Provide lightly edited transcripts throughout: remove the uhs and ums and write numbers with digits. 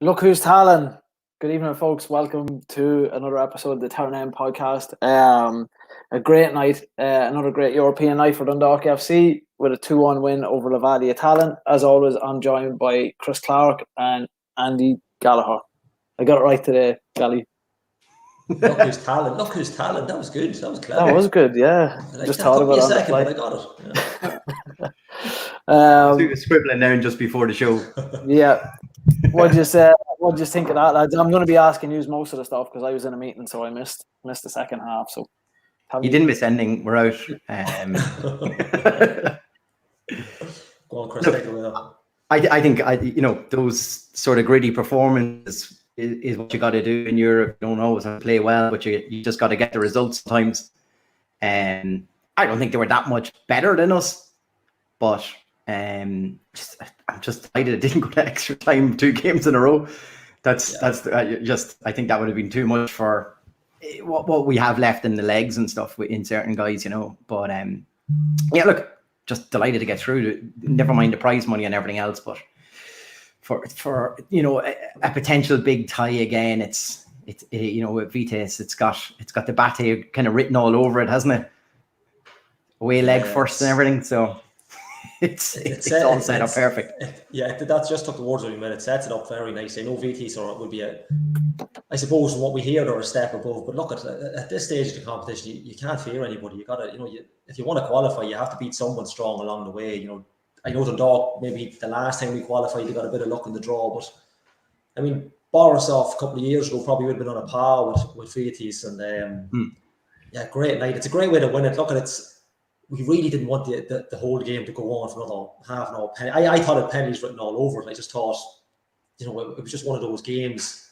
Look who's Tallinn. Good evening, folks. Welcome to another episode of the Tallinn podcast. A great night, another great European night for Dundalk FC with a 2-1 win over Levadia Tallinn. As always, I'm joined by Chris Clark and Andy Gallagher. I got it right today, Gally. Look who's Tallinn. Look who's Tallinn. That was good. That was clever. That was good, yeah. Just thought about it on the flight. But I got it. I was scribbling down just before the show. Yeah. What'd you say? What'd you think of that, lads? I'm going to be asking you most of the stuff because I was in a meeting, so I missed the second half. So you didn't miss anything. We're out. Go on, Chris. Take it away. I think those sort of gritty performances is what you got to do in Europe. You don't always have to play well, but you just got to get the results sometimes. I don't think they were that much better than us, but I'm just delighted it didn't go to extra time 2 games in a row. I think that would have been too much for what we have left in the legs and stuff in certain guys, But look, just delighted to get through. Never mind the prize money and everything else, but for a potential big tie again, it's with Vitesse, it's got the Bate kind of written all over it, hasn't it? Away leg first and everything, so. It's all set up perfect. That's just took the words out of me. It sets it up very nicely. I know VTs would be I suppose from what we hear, they're a step above. But look, at this stage of the competition, you can't fear anybody. You got to, if you want to qualify, you have to beat someone strong along the way. I know Dundalk, maybe the last time we qualified, they got a bit of luck in the draw. But I mean, Borisov a couple of years ago probably would have been on a par with VTs. And great night. It's a great way to win it. Look, we really didn't want the whole game to go on for another half an hour. I thought it penalties written all over it. I just thought, it was just one of those games.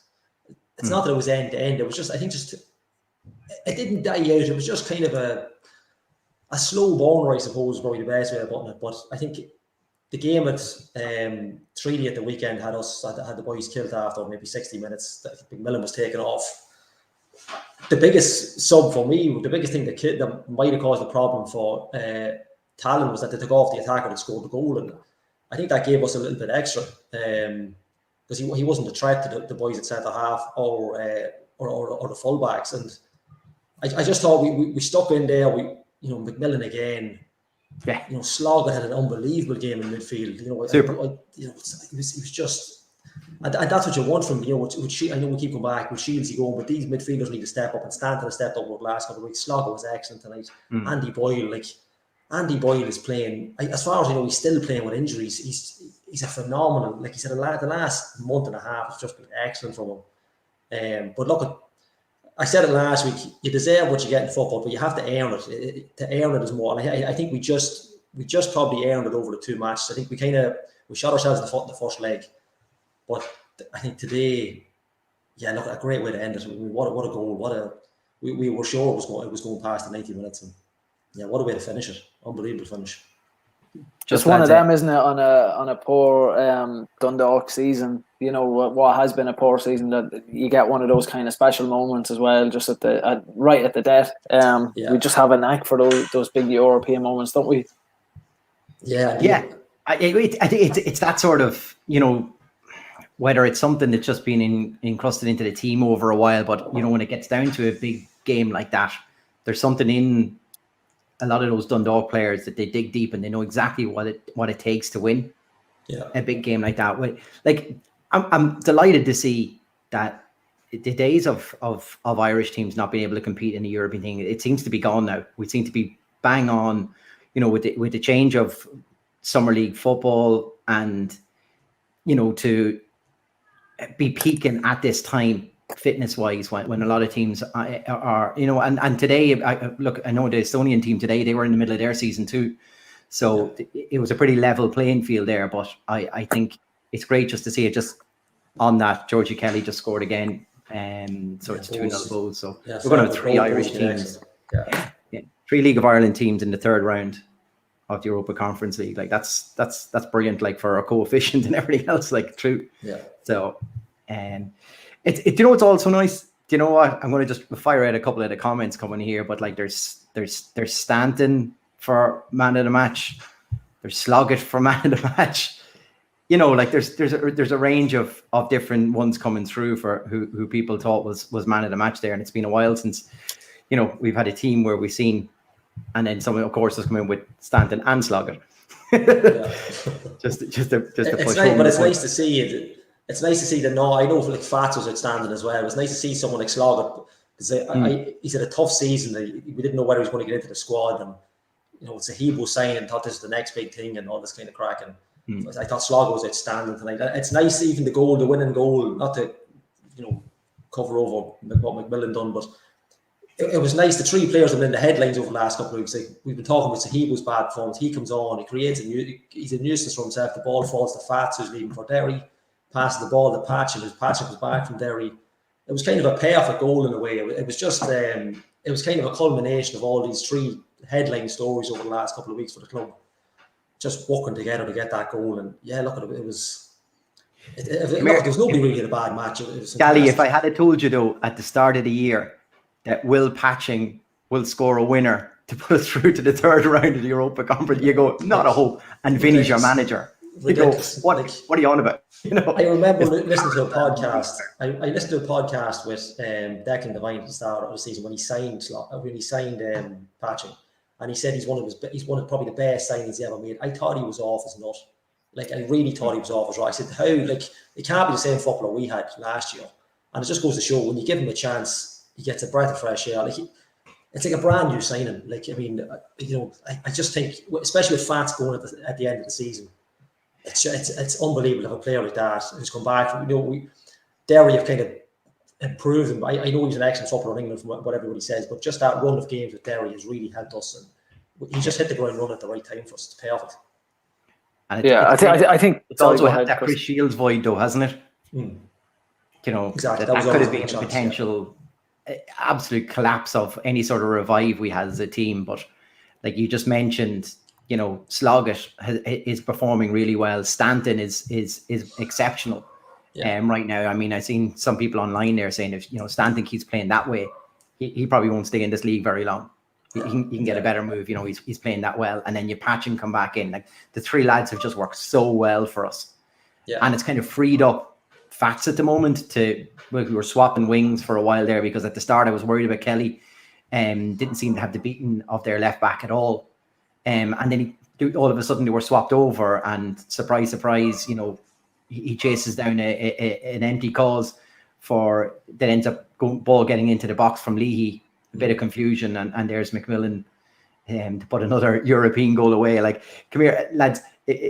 It's not that it was end to end. It was just, I think, it didn't die out. It was just kind of a slow burner, I suppose, is probably the best way of putting it. But I think the game at 3D at the weekend had the boys killed after maybe 60 minutes. I think McMillan was taken off. The biggest sub for me, the biggest thing that might have caused the problem for Tallinn was that they took off the attacker that scored the goal, and I think that gave us a little bit extra because he wasn't a threat to the boys at centre half or the fullbacks, and I just thought we stuck in there. McMillan again. Yeah. Sloggett had an unbelievable game in midfield. Super. He was just. And that's what you want from I know we keep going back with Shields going, but these midfielders need to step up, and Stanton has stepped up over the last couple of weeks. Slogger was excellent tonight. Andy Boyle is playing. As far as I know, he's still playing with injuries. He's a phenomenal. Like he said, the last month and a half has just been excellent from him. But look, I said it last week. You deserve what you get in football, but you have to earn it. To earn it is more. And I think we just probably earned it over the 2 matches. I think we shot ourselves in the foot in the first leg. But I think today, look, a great way to end it. I mean, what a goal! We were sure it was going past the 90 minutes, and what a way to finish it! Unbelievable finish. Just one of them, isn't it? On a poor Dundalk season, what has been a poor season, that you get one of those kind of special moments as well, just right at the death. We just have a knack for those big European moments, don't we? Yeah. I think it's that sort of whether it's something that's just been encrusted into the team over a while, but when it gets down to a big game like that, there's something in a lot of those Dundalk players that they dig deep and they know exactly what it takes to win a big game like that. Like I'm delighted to see that the days of Irish teams not being able to compete in the European thing, it seems to be gone now. We seem to be bang on, with the change of Summer League football and to be peaking at this time fitness wise when a lot of teams are and today I know the Estonian team today, they were in the middle of their season too, so it was a pretty level playing field there, but I think it's great just to see it. Just on that, Georgie Kelly just scored again, so it's 2-0 goals, so we're going to have 3 Irish teams, 3 League of Ireland teams in the 3rd round of the Europa Conference League. Like that's brilliant, like for our coefficient and everything else, like true. So it's also nice. Do you know what? I'm going to just fire out a couple of the comments coming here, but like there's Stanton for man of the match, there's Sloggett for man of the match, you know, like there's a range of different ones coming through for who people thought was man of the match there, and it's been a while since, you know, we've had a team where we've seen, and then someone of course has come in with Stanton and Slogger. just to push nice, home. But it's nice to see it. It's nice to see that. No, I know like Fats was outstanding as well. It was nice to see someone like Slogger, because he's had a tough season. We didn't know whether he was going to get into the squad, and you know, Sahib was saying and thought this is the next big thing and all this kind of crack. And I thought Slogger was outstanding tonight. It's nice, even the winning goal, not to, you know, cover over what McMillan done, but it was nice. The three players have been in the headlines over the last couple of weeks. Like, we've been talking about Sahib's bad performance. He comes on, he creates he's a nuisance for himself. The ball falls to Fats, who's leaving for Derry, passes the ball to Patchett, as Patchett was back from Derry. It was kind of a payoff, a goal in a way. It was just it was kind of a culmination of all these three headline stories over the last couple of weeks for the club, just working together to get that goal. And yeah, look at it. It was. There's nobody really in a bad match. Gally, if I had told you though at the start of the year that Will Patching will score a winner to put us through to the third round of the Europa Conference, you go, not a hope. And Vinny's your manager. You go, what are you on about? You know, I remember listening to a podcast. I listened to a podcast with Declan Devine at the start of the season when he signed Patching, and he said he's one of probably the best signings he ever made. I thought he was off as nut. Like, I really thought he was off as right. I said, how, like, it can't be the same footballer we had last year. And it just goes to show, when you give him a chance, he gets a breath of fresh air. Like, it's like a brand new signing. Like, I mean, you know, I just think, especially with Fats going at the end of the season, it's unbelievable to have a player like that who's come back. You know, Derry have kind of improved him. I know he's an excellent footballer in England from what everybody says, but just that run of games with Derry has really helped us. And he just hit the ground running at the right time for us. It's perfect. I think it's also had that Chris Shields void, though, hasn't it? You know, exactly. that could have been a potential absolute collapse of any sort of revive we had as a team. But like you just mentioned, you know, Sloggett is performing really well. Stanton is exceptional right now. I mean, I've seen some people online there saying if, you know, Stanton keeps playing that way, he probably won't stay in this league very long. He can get a better move, you know. He's playing that well, and then you patch and come back in. Like, the three lads have just worked so well for us, and it's kind of freed up Fats at the moment. We were swapping wings for a while there because at the start I was worried about Kelly, didn't seem to have the beating of their left back at all, and then all of a sudden they were swapped over, and surprise, you know, he chases down an empty cause that ends up ball getting into the box from Leahy. A bit of confusion, and there's McMillan to put another European goal away. Like, come here, lads.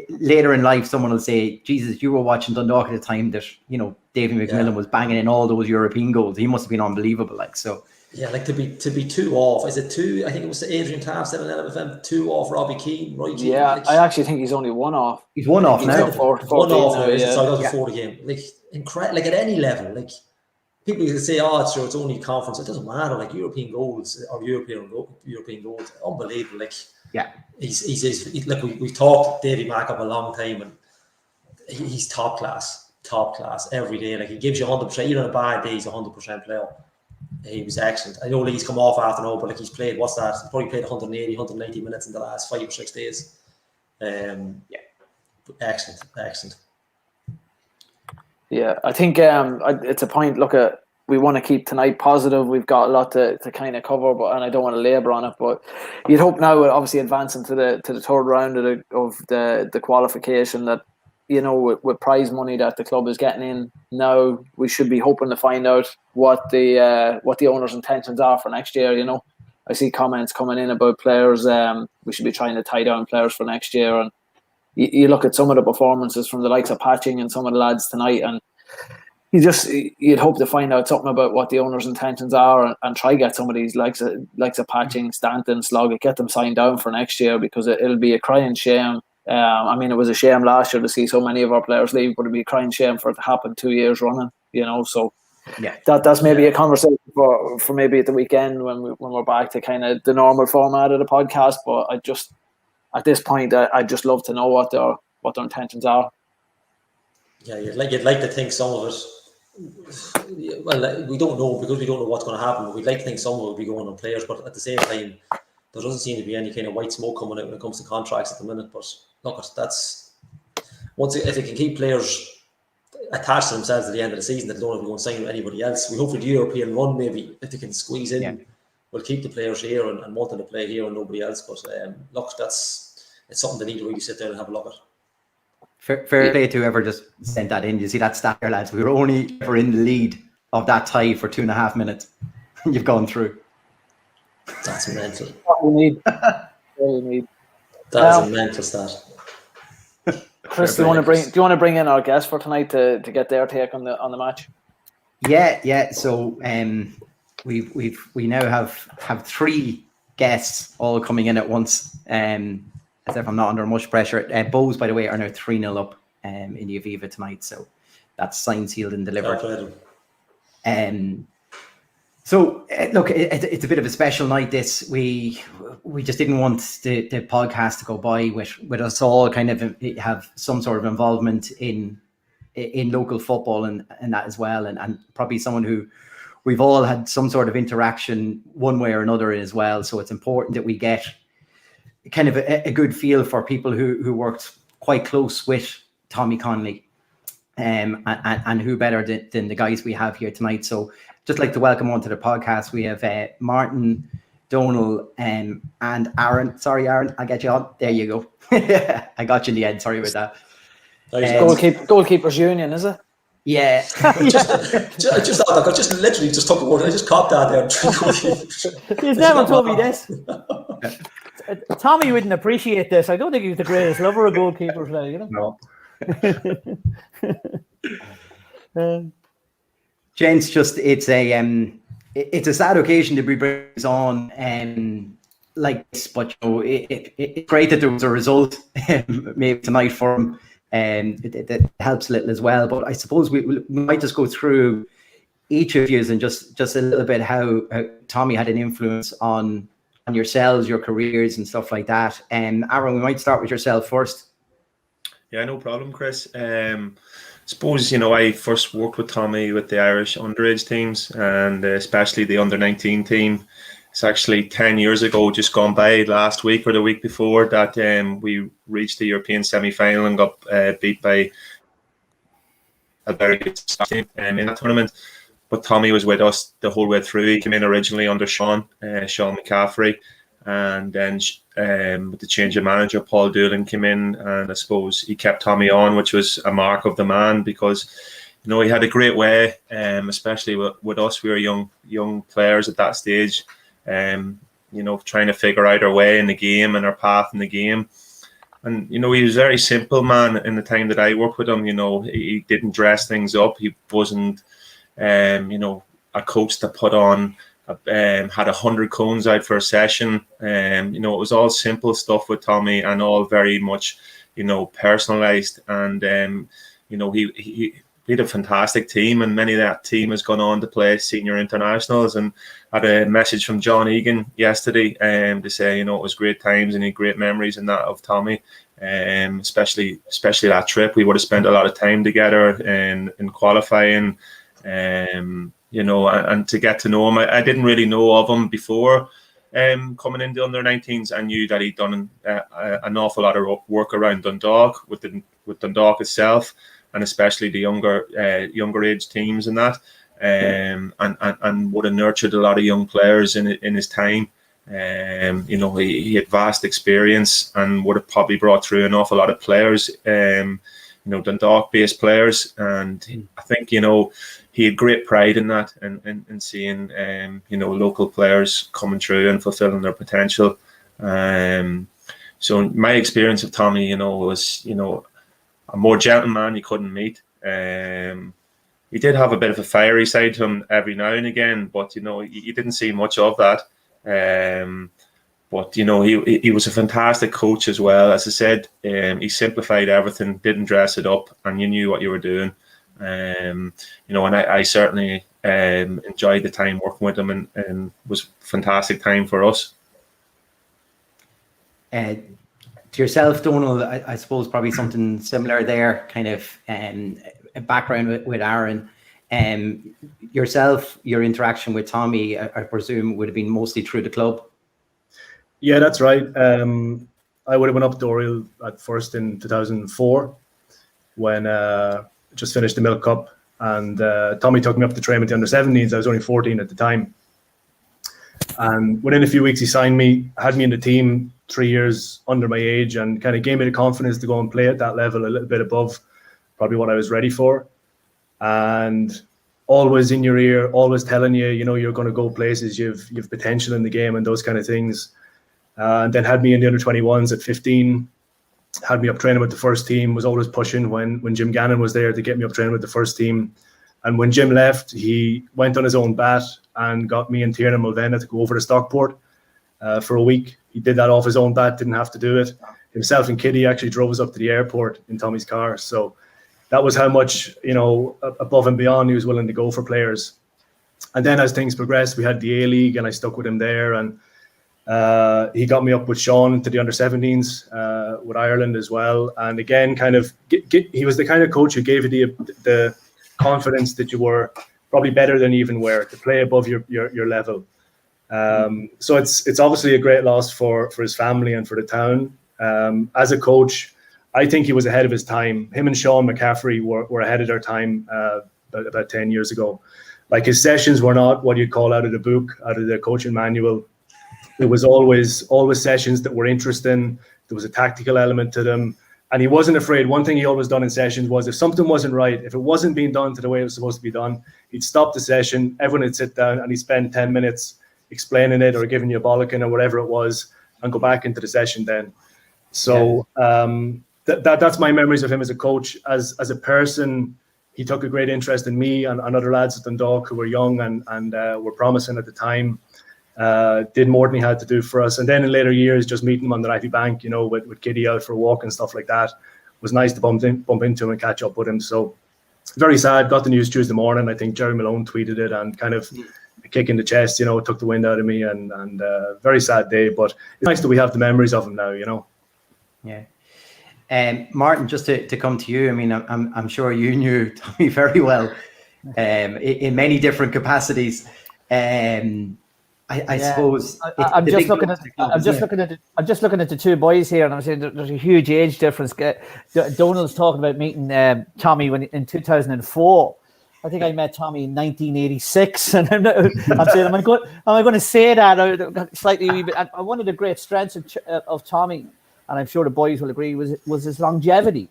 Later in life, someone will say, Jesus, you were watching Dundalk at the time that, you know, Davy McMillan was banging in all those European goals. He must have been unbelievable. Like, so. Yeah, like to be two off. Is it two? I think it was Adrian Taft said on LMFM, 2 off Robbie Keane, right? Yeah, like, I actually think he's only 1 off. He's 1 off now. 1 off now, so that was a 40 game. Like, incredible. Like, at any level, like, people can say, "Oh, it's only conference." It doesn't matter. Like, European goals or European goals, unbelievable. Like, he's like, we've talked Davy Mack up a long time, and he's top class every day. Like, he gives you 100%. Even on a bad day, he's 100% player. He was excellent. I know he's come off after now, but like, he's played. What's that? He's probably played 180 minutes in the last 5 or 6 days. Excellent. Yeah, I think it's a point. Look, we want to keep tonight positive. We've got a lot to kind of cover, and I don't want to labour on it. But you'd hope now, obviously advancing to the third round of the qualification, that, you know, with prize money that the club is getting in now, we should be hoping to find out what the owners' intentions are for next year. You know, I see comments coming in about players. We should be trying to tie down players for next year, and you look at some of the performances from the likes of Patching and some of the lads tonight, and you'd hope to find out something about what the owners' intentions are, and try get some of these likes of Patching, Stanton, Sloggett, get them signed down for next year, because it'll be a crying shame. I mean, it was a shame last year to see so many of our players leave, but it'd be a crying shame for it to happen 2 years running. You know, so that's maybe a conversation for maybe at the weekend when we're back to kind of the normal format of the podcast. But at this point, I'd just love to know what their intentions are. Yeah, you'd like to think some of it. Well, we don't know, because we don't know what's going to happen. But we'd like to think some of it will be going on players. But at the same time, there doesn't seem to be any kind of white smoke coming out when it comes to contracts at the minute. But look, if they can keep players attached to themselves at the end of the season, that they don't have to go and sign with anybody else. We hope for the European run, maybe if they can squeeze in, we'll keep the players here and want them to play here and nobody else. But look, it's something they need to really sit down and have a look at. Fair play to whoever just sent that in. You see that stat there, lads? We were only ever in the lead of that tie for 2.5 minutes. You've gone through. That's mental. What we need. What we need. That is a mental stat. Chris, do you want to bring in our guest for tonight to get their take on the match? Yeah. So we now have 3 guests all coming in at once. As if I'm not under much pressure. Bows, by the way, are now 3-0 up in the Aviva tonight, so that's signed, sealed, and delivered. So look, it's a bit of a special night. This we just didn't want the podcast to go by with us all kind of have some sort of involvement in local football and that as well, and probably someone who we've all had some sort of interaction one way or another as well. So it's important that we get kind of a good feel for people who worked quite close with Tommy Connolly, and who better than the guys we have here tonight. So just like to welcome onto the podcast. We have Martin, Donal, and Aaron. Sorry, Aaron, I'll get you on. There you go. I got you in the end. Sorry about that. Goalkeepers Union, is it? Yeah. I just literally took a word. I just copped that there. He's never told me this. Tommy wouldn't appreciate this. I don't think he's the greatest lover of goalkeepers now, you know. No. Gents, just it's a sad occasion to be bringing this on like this, but you know, it's great that there was a result maybe tonight for him, and it helps a little as well. But I suppose we might just go through each of you and just a little bit how Tommy had an influence on yourselves, your careers and stuff like that. Aaron, we might start with yourself first. Yeah, no problem, Chris. Suppose, you know, I first worked with Tommy with the Irish underage teams, and especially the under-19 team. It's actually 10 years ago, just gone by last week or the week before, that we reached the European semi-final and got beat by a very good team in that tournament. But Tommy was with us the whole way through. He came in originally under Sean McCaffrey, and then with the change of manager, Paul Doolan came in, and I suppose he kept Tommy on, which was a mark of the man, because you know he had a great way, especially with us. We were young players at that stage, you know, trying to figure out our way in the game and our path in the game. And you know, he was a very simple man in the time that I worked with him. You know, he didn't dress things up. He wasn't you know, a coach that put on had 100 cones out for a session. You know, it was all simple stuff with Tommy, and all very much, you know, personalized. And you know, he had a fantastic team, and many of that team has gone on to play senior internationals. And I had a message from John Egan yesterday to say, you know, it was great times and he had great memories and that of Tommy. Especially that trip, we would have spent a lot of time together in qualifying. You know, and to get to know him, I didn't really know of him before coming into under-19s. I knew that he'd done an awful lot of work around Dundalk with Dundalk itself, and especially the younger age teams and that, and would have nurtured a lot of young players in his time. You know, he had vast experience and would have probably brought through an awful lot of players, you know, Dundalk-based players. And I think, you know, he had great pride in that, and seeing, you know, local players coming through and fulfilling their potential. So my experience of Tommy, you know, was, you know, a more gentleman you couldn't meet. He did have a bit of a fiery side to him every now and again, but, you know, you didn't see much of that. But, you know, he was a fantastic coach as well. As I said, he simplified everything, didn't dress it up, and you knew what you were doing. You know, and I certainly enjoyed the time working with him, and was a fantastic time for us. To yourself, Donal, I suppose probably something similar there, kind of a background with Aaron. Yourself, your interaction with Tommy, I presume, would have been mostly through the club. Yeah, that's right. I would have went up Doriel at first in 2004. when just finished the Milk Cup, and Tommy took me up to train with the under-17s. I was only 14 at the time, and within a few weeks he signed me, had me in the team 3 years under my age, and kind of gave me the confidence to go and play at that level, a little bit above probably what I was ready for. And always in your ear, always telling you, you're going to go places, you've potential in the game and those kind of things. And then had me in the under-21s at 15, had me up training with the first team, was always pushing when Jim Gannon was there to get me up training with the first team. And when Jim left, he went on his own bat and got me and Tiernan Mulvena to go over to Stockport for a week. He did that off his own bat, didn't have to do it. Himself and Kitty actually drove us up to the airport in Tommy's car. So that was how much, above and beyond he was willing to go for players. And then as things progressed, we had the A-League and I stuck with him there. And he got me up with Sean to the under-17s with Ireland as well. And again, he was the kind of coach who gave you the confidence that you were probably better than you even were, to play above your level. So it's obviously a great loss for his family and for the town. As a coach, I think he was ahead of his time. Him and Sean McCaffrey were ahead of their time about 10 years ago. Like, his sessions were not what you'd call out of the book, out of the coaching manual. It was always sessions that were interesting. There was a tactical element to them. And he wasn't afraid. One thing he always done in sessions was, if something wasn't right, if it wasn't being done to the way it was supposed to be done, he'd stop the session, everyone would sit down, and he'd spend 10 minutes explaining it or giving you a bollocking or whatever it was, and go back into the session then. So that's my memories of him as a coach. As a person, he took a great interest in me and other lads at Dundalk who were young and were promising at the time. Did more than he had to do for us. And then in later years, just meeting him on the Knifey Bank, with Kitty out for a walk and stuff like that, was nice to bump into him and catch up with him. So very sad. Got the news Tuesday morning. I think Jerry Malone tweeted it, and kind of a kick in the chest, took the wind out of me, and very sad day. But it's nice that we have the memories of him now, Yeah. Martin, just to come to you, I mean, I'm sure you knew Tommy very well, in many different capacities. I suppose I'm just looking at the two boys here, and I'm saying there's a huge age difference. Donald's talking about meeting Tommy in 2004. I think I met Tommy in 1986, and I'm saying, am I going to say that slightly? And one of the great strengths of Tommy, and I'm sure the boys will agree, was his longevity.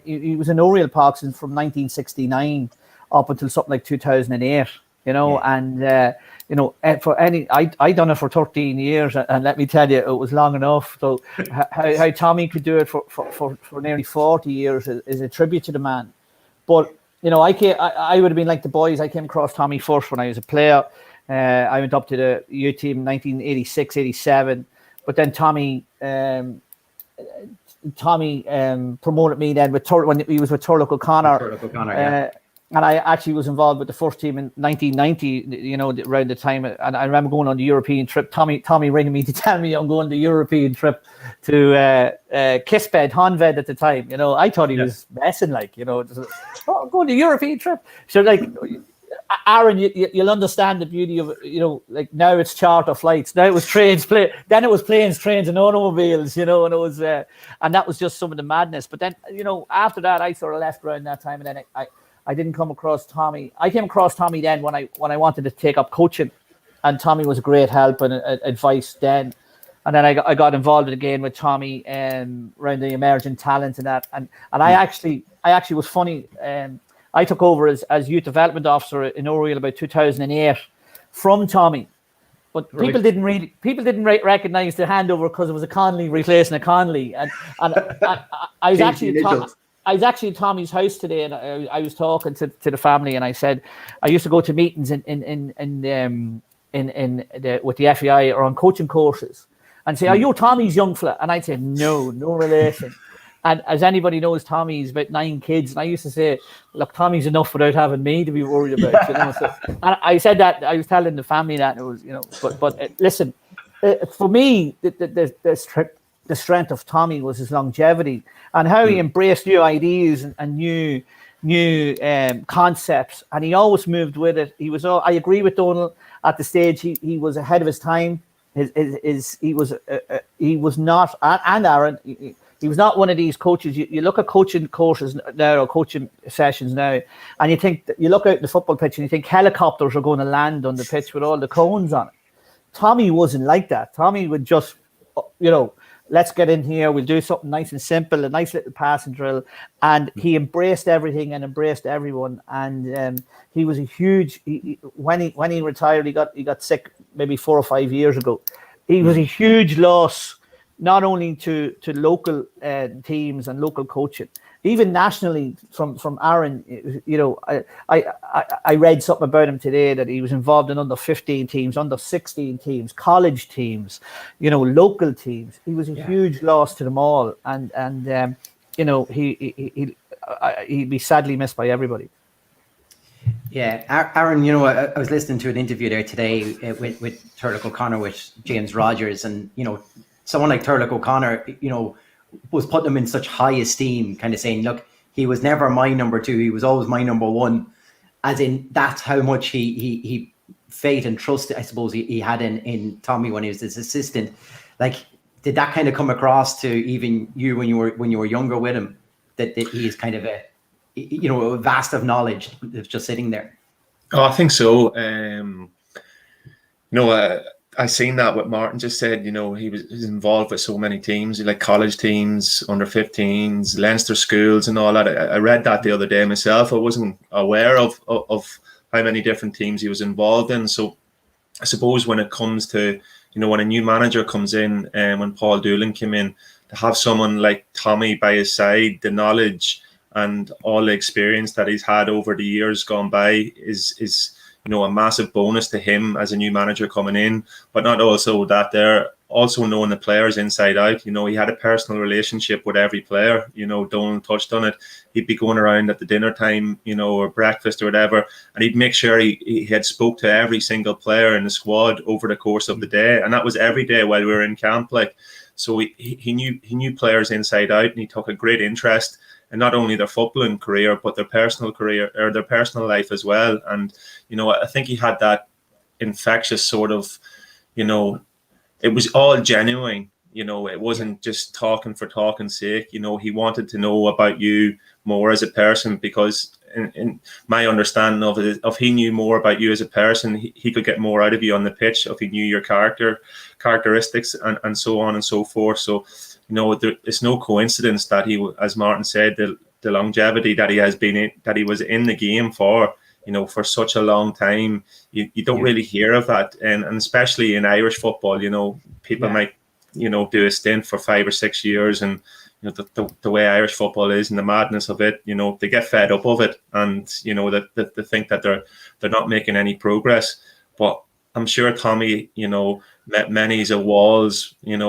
He was in Oriel Parks from 1969 up until something like 2008. And for I done it for 13 years, and let me tell you, it was long enough. So how Tommy could do it for nearly 40 years is a tribute to the man. But I would have been like the boys. I came across Tommy first when I was a player. I went up to the U team in 1986, 87. But then Tommy promoted me then when he was with Turlock O'Connor. And I actually was involved with the first team in 1990, around the time. And I remember going on the European trip. Tommy ringing me to tell me I'm going on the European trip to Kisbed, Honved at the time. I thought he was messing, I'm going to the European trip. So, Aaron, you'll understand the beauty of it. Now it's charter flights. Now it was trains, then it was planes, trains, and automobiles. And it was, and that was just some of the madness. But then, after that, I sort of left around that time, and then I didn't come across Tommy. I came across Tommy then when I wanted to take up coaching, and Tommy was a great help and advice then. And then I got involved again with Tommy around the emerging talent and that. And I actually was funny. I took over as youth development officer in Oriel about 2008 from Tommy, but people didn't recognize the handover because it was a Connolly replacing a Connolly, and I was actually at Tommy's house today, and I was talking to the family, and I said I used to go to meetings with the FEI or on coaching courses, and say, "Are you Tommy's young fella?" And I'd say, "No relation." And as anybody knows, Tommy's about 9 kids, and I used to say, "Look, Tommy's enough without having me to be worried about." So, and I said that, I was telling the family that, and it was, but listen, for me, the strength of Tommy was his longevity and how he embraced new ideas and new concepts, and he always moved with it. I agree with Donald at the stage. He was ahead of his time. He was not, and Aaron, He was not one of these coaches. You look at coaching courses now or coaching sessions now, and you think you look out in the football pitch and you think helicopters are going to land on the pitch with all the cones on it. Tommy wasn't like that. Tommy would just, let's get in here. We'll do something nice and simple, a nice little passing drill. And he embraced everything and embraced everyone. And he was a huge. When he retired, he got sick maybe 4 or 5 years ago. He was a huge loss, not only to local teams and local coaching, even nationally from Aaron. I read something about him today that he was involved in under 15 teams, under 16 teams, college teams, local teams. He was a huge loss to them all, and he'd be sadly missed by everybody. Yeah, Aaron, I was listening to an interview there today with Turlough O'Connor with James Rogers, and someone like Turlough O'Connor, was putting him in such high esteem, kind of saying, look, he was never my number 2, he was always my number 1, as in that's how much he faith and trust, I suppose, he had in Tommy when he was his assistant. Like, did that kind of come across to even you when you were younger with him, that he is kind of a vast of knowledge that's just sitting there? Oh, I think so. I seen that what Martin just said. He was involved with so many teams, like college teams, under 15s, Leinster schools, and all that. I read that the other day myself. I wasn't aware of how many different teams he was involved in. So I suppose when it comes to when a new manager comes in, and when Paul Doolan came in, to have someone like Tommy by his side, the knowledge and all the experience that he's had over the years gone by is a massive bonus to him as a new manager coming in. But not also that, they're also knowing the players inside out. He had a personal relationship with every player. Donald touched on it. He'd be going around at the dinner time, or breakfast or whatever, and he'd make sure he had spoke to every single player in the squad over the course of the day, and that was every day while we were in camp. So he knew players inside out, and he took a great interest in not only their footballing career, but their personal career or their personal life as well. And, I think he had that infectious sort of, it was all genuine, it wasn't just talking for talking's sake. He wanted to know about you more as a person, because in my understanding of it, if he knew more about you as a person, he could get more out of you on the pitch if he knew your characteristics and so on and so forth. So, it's no coincidence that he, as Martin said, the longevity that he has been in, that he was in the game for such a long time. You don't really hear of that, and especially in Irish football, people might do a stint for 5 or 6 years, and the way Irish football is and the madness of it, they get fed up of it, and that they think that they're not making any progress. But I'm sure Tommy, met many walls, and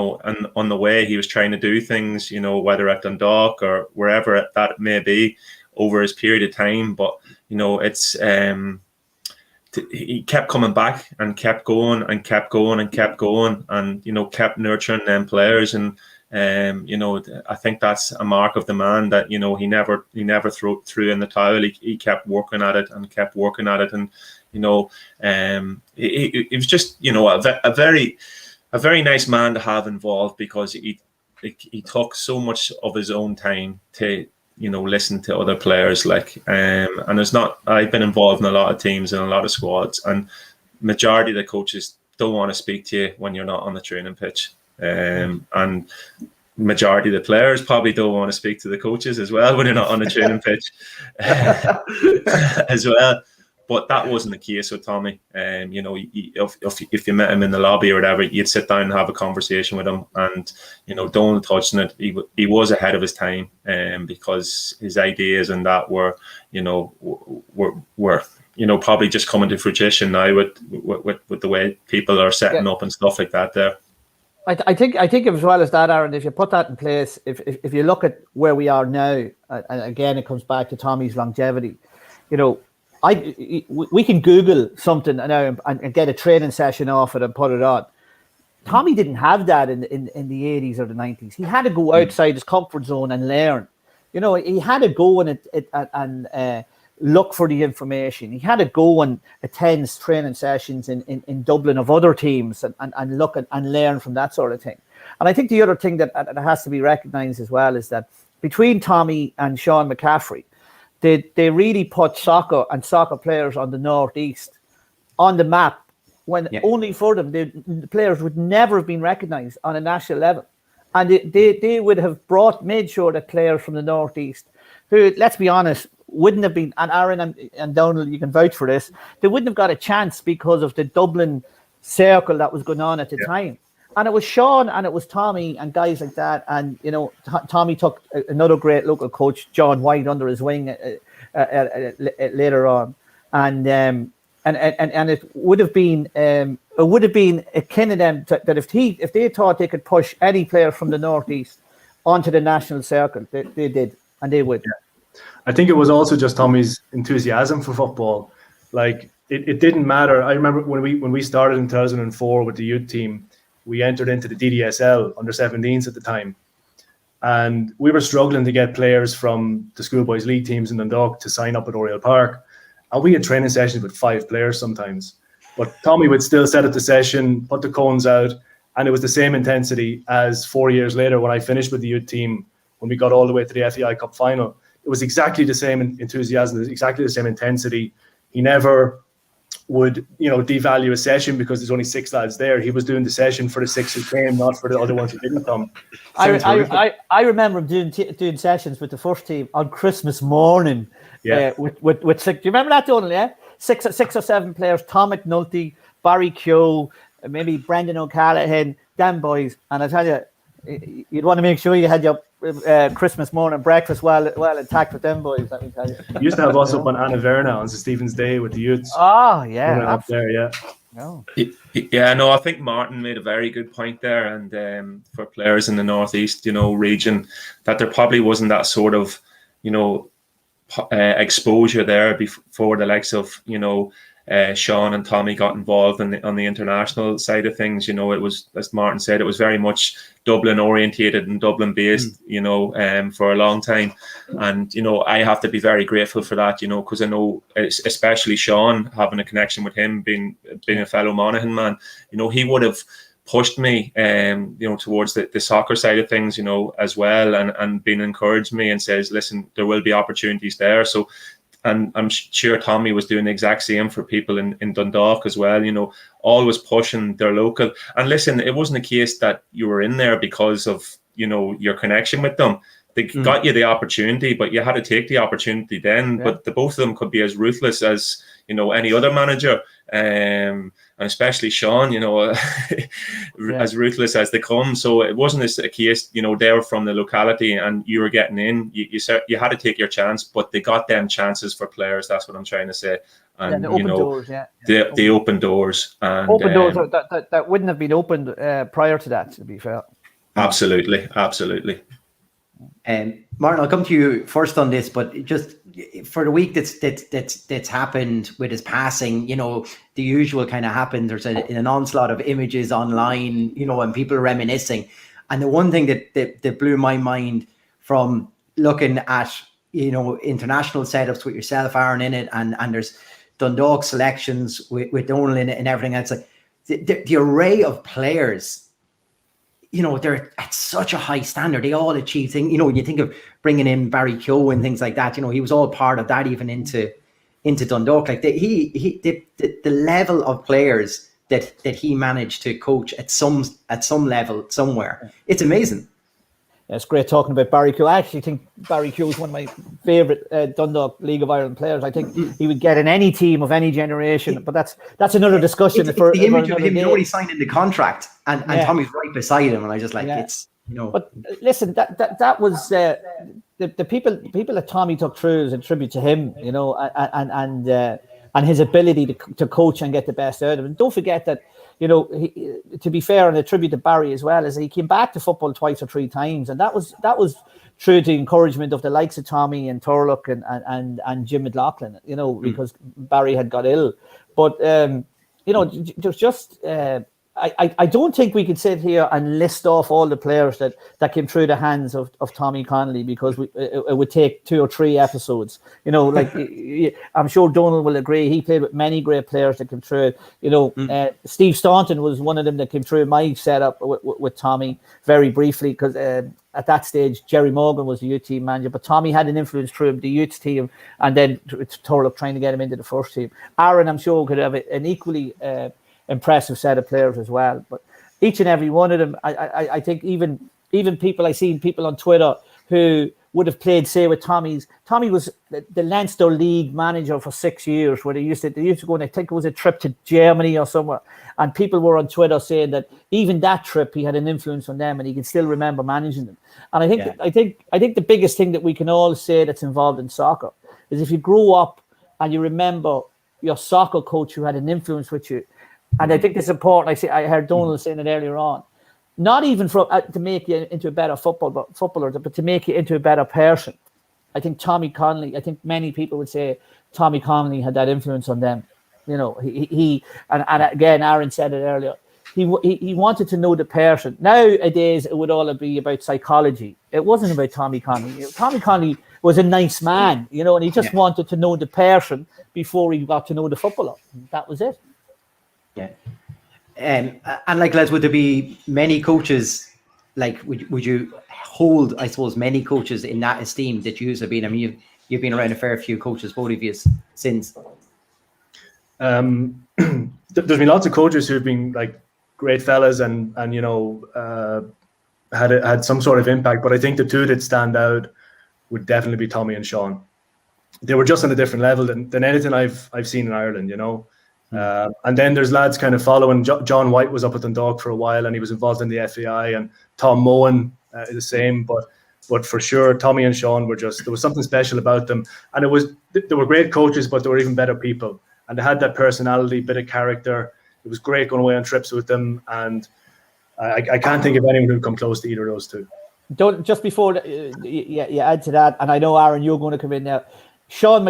on the way he was trying to do things, whether at Dundalk or wherever that may be over his period of time. But, it's he kept coming back and kept going and kept going and kept going, and, kept nurturing them players. And, I think that's a mark of the man, that, he never threw in the towel. He kept working at it and kept working at it. And, it was just, a very nice man to have involved, because he took so much of his own time to, listen to other players. And I've been involved in a lot of teams and a lot of squads, and majority of the coaches don't want to speak to you when you're not on the training pitch. And majority of the players probably don't want to speak to the coaches as well when they're not on the training pitch as well. But that wasn't the case with Tommy. If you met him in the lobby or whatever, you'd sit down and have a conversation with him. And, Donald touched on it. He was ahead of his time, because his ideas and that were probably just coming to fruition now with the way people are setting up and stuff like that there. I think as well as that, Aaron, if you put that in place, if you look at where we are now, and again, it comes back to Tommy's longevity, we can Google something now and get a training session off it and put it on. Tommy didn't have that in the 80s or the 90s. He had to go outside his comfort zone and learn. He had to go and look for the information. He had to go and attend training sessions in Dublin of other teams and look and learn from that sort of thing. And I think the other thing that has to be recognised as well is that between Tommy and Sean McCaffrey, they really put soccer and soccer players on the Northeast on the map, when only for them, the players would never have been recognised on a national level. And they would have made sure that players from the Northeast, who, let's be honest, wouldn't have been, and Aaron and Donald, you can vouch for this, they wouldn't have got a chance because of the Dublin circle that was going on at the time. And it was Sean and it was Tommy and guys like that. And, you know, Tommy took another great local coach, John White, under his wing later on. And it would have been akin to them that if they thought they could push any player from the Northeast onto the national circle, they did, and they would. Yeah. I think it was also just Tommy's enthusiasm for football. Like it didn't matter. I remember when we started in 2004 with the youth team, we entered into the DDSL under 17s at the time, and we were struggling to get players from the schoolboys league teams in Dundalk to sign up at Oriel Park. And we had training sessions with 5 players sometimes. But Tommy would still set up the session, put the cones out, and it was the same intensity as 4 years later when I finished with the youth team, when we got all the way to the FEI Cup final. It was exactly the same enthusiasm, exactly the same intensity. He never would, devalue a session because there's only 6 lads there. He was doing the session for the 6 who came, not for the other ones who didn't come. I remember him doing sessions with the first team on Christmas morning. Yeah, with 6. Do you remember that, Donald? Yeah, 6 or 7 players: Tom McNulty, Barry Keogh, maybe Brendan O'Callaghan, them boys. And I tell you, you'd want to make sure you had your Christmas morning breakfast well intact with them boys. Let me tell you. You used to have us up on Anna Verna on St. Stephen's Day with the youths. Oh yeah, up there, yeah. No. Yeah, no, I think Martin made a very good point there, and for players in the Northeast, region, that there probably wasn't that sort of, exposure there before the likes of Sean and Tommy got involved on the international side of things. It was, as Martin said, it was very much Dublin orientated and Dublin based, for a long time. And, I have to be very grateful for that, because I know, especially Sean, having a connection with him, being a fellow Monaghan man, he would have pushed me, towards the soccer side of things, as well, and been encouraged me and says, listen, there will be opportunities there. So, and I'm sure Tommy was doing the exact same for people in Dundalk as well, always pushing their local. And listen, it wasn't a case that you were in there because of, your connection with them. They got you the opportunity, but you had to take the opportunity then. Yeah. But the both of them could be as ruthless as, any other manager. And especially Sean, as ruthless as they come. So it wasn't a case, they were from the locality and you were getting in. You had to take your chance, but they got them chances for players. That's what I'm trying to say. And the open doors, they open doors. And open doors that wouldn't have been opened prior to that, to be fair. Absolutely. Martin, I'll come to you first on this, but just for the week that's happened with his passing, the usual kind of happened. There's an onslaught of images online, and people reminiscing. And the one thing that blew my mind from looking at, international setups with yourself, Aaron, in it, and there's Dundalk selections with Donald in it and everything else. Like the array of players, they're at such a high standard. They all achieve things. When you think of bringing in Barry Keogh and things like that, he was all part of that, even into Dundalk. Like the level of players that he managed to coach at some level somewhere. It's amazing. Yeah, it's great talking about Barry Keogh. I actually think Barry Keogh is one of my favourite Dundalk League of Ireland players. I think he would get in any team of any generation, but that's another discussion. It's the image of him, he signed in the contract, and Tommy's right beside him, and I just it's. But listen, that was the people that Tommy took through is a tribute to him, and his ability to coach and get the best out of him. Don't forget that, to be fair, and a tribute to Barry as well, is he came back to football 2 or 3 times, and that was through the encouragement of the likes of Tommy and Turlock and Jim McLaughlin, because Barry had got ill. But there's just I don't think we could sit here and list off all the players that came through the hands of Tommy Connolly, because it would take 2 or 3 episodes. You know, like I'm sure Donald will agree. He played with many great players that came through. You know, Steve Staunton was one of them that came through my setup with Tommy very briefly, because at that stage Jerry Morgan was the youth team manager, but Tommy had an influence through the youth team, and then Thurlock trying to get him into the first team. Aaron, I'm sure, could have an equally impressive set of players as well. But each and every one of them, I think even people, I seen people on Twitter who would have played, say, with Tommy was the Leinster League manager for 6 years, where they used to go, and I think it was a trip to Germany or somewhere, and people were on Twitter saying that even that trip he had an influence on them, and he can still remember managing them. And I think the biggest thing that we can all say that's involved in soccer is, if you grow up and you remember your soccer coach who had an influence with you. And I think it's important. I heard Donald saying it earlier on. Not even to make you into a better footballer, but to make you into a better person. I think Tommy Connolly. I think many people would say Tommy Connolly had that influence on them. You know, he and again, Aaron said it earlier. He wanted to know the person. Nowadays, it would all be about psychology. It wasn't about Tommy Connolly. Tommy Connolly was a nice man, you know, and he just wanted to know the person before he got to know the footballer. That was it. Yeah. And like, lads, would there be many coaches, like, would you hold, I suppose, many coaches in that esteem that you have been? I mean, you've been around a fair few coaches, both of you, since. There's been lots of coaches who've been like great fellas and you know, had some sort of impact, but I think the two that stand out would definitely be Tommy and Sean. They were just on a different level than anything I've seen in Ireland, you know. And then there's lads kind of following. John White was up at Dundalk for a while, and he was involved in the FAI, and Tom Mohan is the same. But for sure, Tommy and Sean were just, there was something special about them, and they were great coaches, but they were even better people, and they had that personality, bit of character. It was great going away on trips with them, and I can't think of anyone who'd come close to either of those two. Just before you add to that, and I know, Aaron, you're going to come in now. Sean,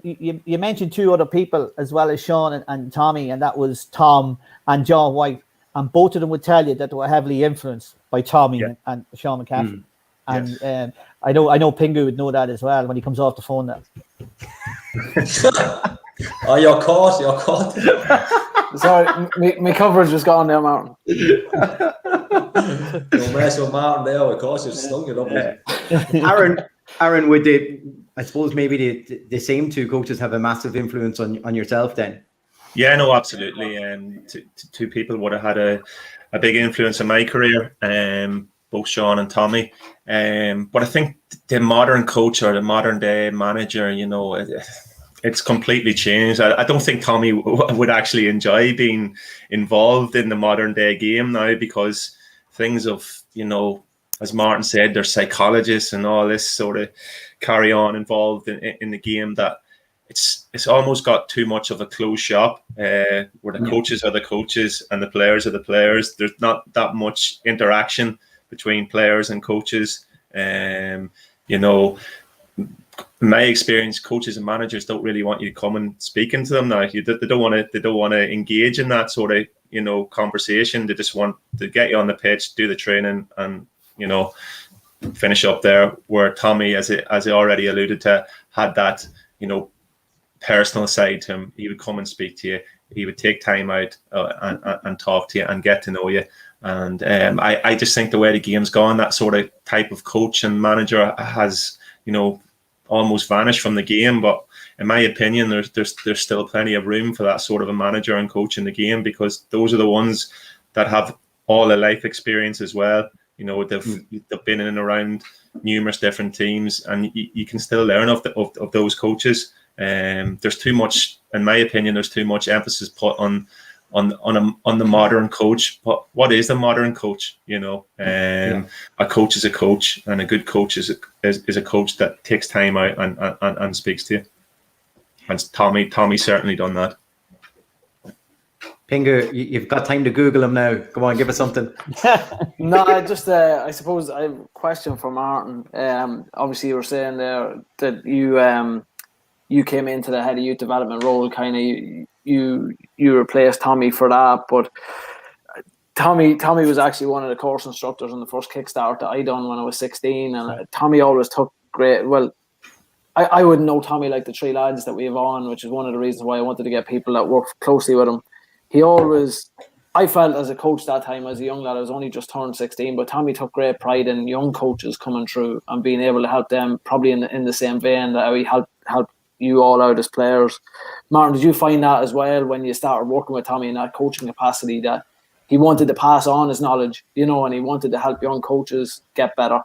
you mentioned 2 other people as well as Sean and Tommy, and that was Tom and John White, and both of them would tell you that they were heavily influenced by Tommy and Sean McCaffrey. And I know Pingu would know that as well when he comes off the phone now. Oh, you're caught. Sorry, my coverage was gone there, Martin. Don't mess with Martin there, of course, you've stung it up. Aaron, would I suppose maybe the same 2 coaches have a massive influence on yourself then? Yeah, no, absolutely. Two people would have had a big influence in my career, both Sean and Tommy. But I think the modern coach or the modern day manager, you know, it's completely changed. I don't think Tommy would actually enjoy being involved in the modern day game now, because things of, you know, as Martin said, there's psychologists and all this sort of carry on involved in the game, that it's almost got too much of a closed shop, where the coaches are the coaches and the players are the players. There's not that much interaction between players and coaches. You know, in my experience, coaches and managers don't really want you to come and speaking to them now. They don't want to engage in that sort of, you know, conversation. They just want to get you on the pitch, do the training, and, you know, finish up there. Where Tommy, as I already alluded to, had that, you know, personal side to him. He would come and speak to you. He would take time out and talk to you and get to know you. And I just think the way the game's gone, that sort of type of coach and manager has, you know, almost vanished from the game. But in my opinion, there's still plenty of room for that sort of a manager and coach in the game, because those are the ones that have all the life experience as well. You know, they've been in and around numerous different teams, and you can still learn of those coaches. There's too much, in my opinion, there's too much emphasis put on the modern coach. But what is the modern coach? You know, a coach is a coach, and a good coach is a coach that takes time out and speaks to you. And Tommy certainly done that. Pingu, you've got time to Google him now. Come on, give us something. No, I suppose I have a question for Martin. Obviously, you were saying there that you came into the head of youth development role, kind of you replaced Tommy for that. But Tommy was actually one of the course instructors on the first Kickstart that I done when I was 16, and Tommy always took great. Well, I wouldn't know Tommy like the three lads that we have on, which is one of the reasons why I wanted to get people that work closely with him. He always, I felt as a coach that time, as a young lad, I was only just turned 16, but Tommy took great pride in young coaches coming through and being able to help them, probably in the same vein that he helped you all out as players. Martin, did you find that as well when you started working with Tommy in that coaching capacity, that he wanted to pass on his knowledge, and he wanted to help young coaches get better?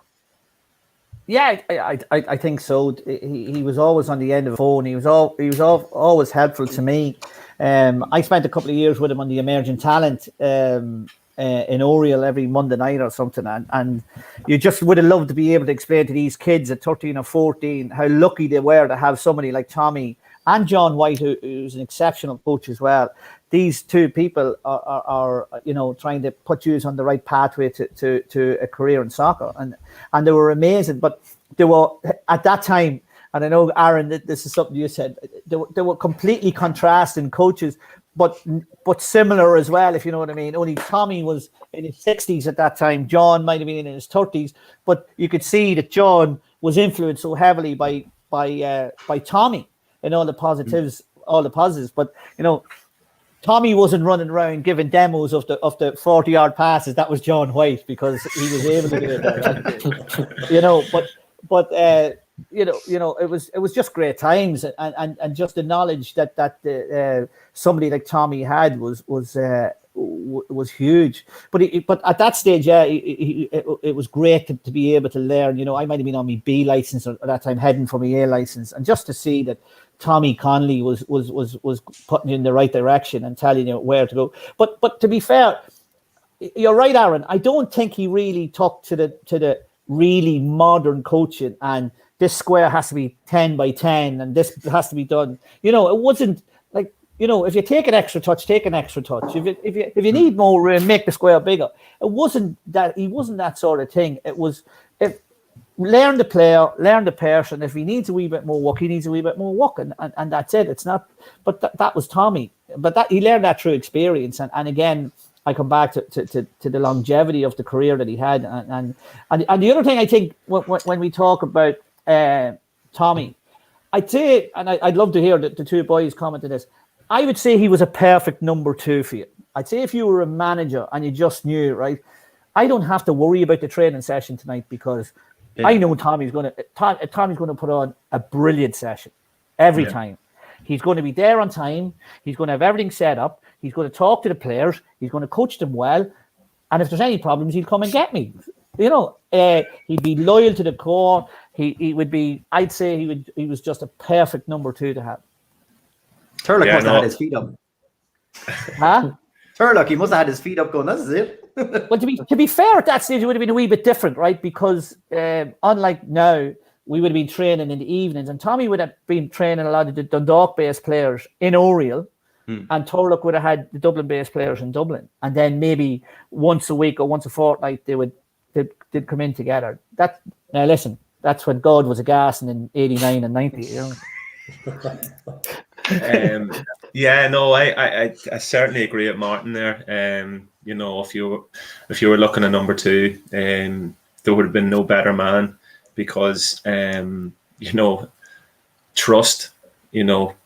Yeah, I think so. He was always on the end of the phone. He was always helpful to me. I spent a couple of years with him on the Emerging Talent in Oriel every Monday night or something, and you just would have loved to be able to explain to these kids at 13 or 14 how lucky they were to have somebody like Tommy and John White, who's an exceptional coach as well. These two people are trying to put you on the right pathway to a career in soccer, and they were amazing. But they were at that time, and I know, Aaron, this is something you said, they were completely contrasting coaches, but similar as well, if you know what I mean. Only Tommy was in his 60s at that time. John might have been in his 30s, but you could see that John was influenced so heavily by Tommy and all the positives. But Tommy wasn't running around giving demos of the 40-yard passes. That was John White, because he was able to do it. But it was just great times, and just the knowledge that somebody like Tommy had was huge. But at that stage, it was great to be able to learn. I might have been on my B license at that time, heading for my A license, and just to see that Tommy Connolly was putting you in the right direction and telling you where to go. But to be fair, you're right, Aaron. I don't think he really took to the really modern coaching, and this square has to be 10 by 10 and this has to be done. It wasn't like, if you take an extra touch, take an extra touch. If you need more room, make the square bigger. It wasn't that. He wasn't that sort of thing. It was, learn the player, learn the person. If he needs a wee bit more work, he needs a wee bit more work, and that's it. It's not. But that was Tommy. But that he learned that through experience, and again, I come back to the longevity of the career that he had, and the other thing I think when we talk about Tommy, I'd say, and I'd love to hear the two boys comment on this. I would say he was a perfect number 2 for you. I'd say if you were a manager and you just knew, right, I don't have to worry about the training session tonight, because I know Tommy's going to put on a brilliant session every time. He's going to be there on time. He's going to have everything set up. He's going to talk to the players. He's going to coach them well. And if there's any problems, he'll come and get me. He'd be loyal to the core. He would be. I'd say he was just a perfect number 2 to have. Turlock must have had his feet up. Huh? Turlock, he must have had his feet up going, this is it. Well, to be fair, at that stage, it would have been a wee bit different, right? Because unlike now, we would have been training in the evenings, and Tommy would have been training a lot of the Dundalk-based players in Oriel, and Turlock would have had the Dublin-based players in Dublin, and then maybe once a week or once a fortnight they'd come in together. Now listen, that's when God was a gas in 89 and 90. I certainly agree with Martin there. If you were looking at number 2, there would have been no better man, because trust.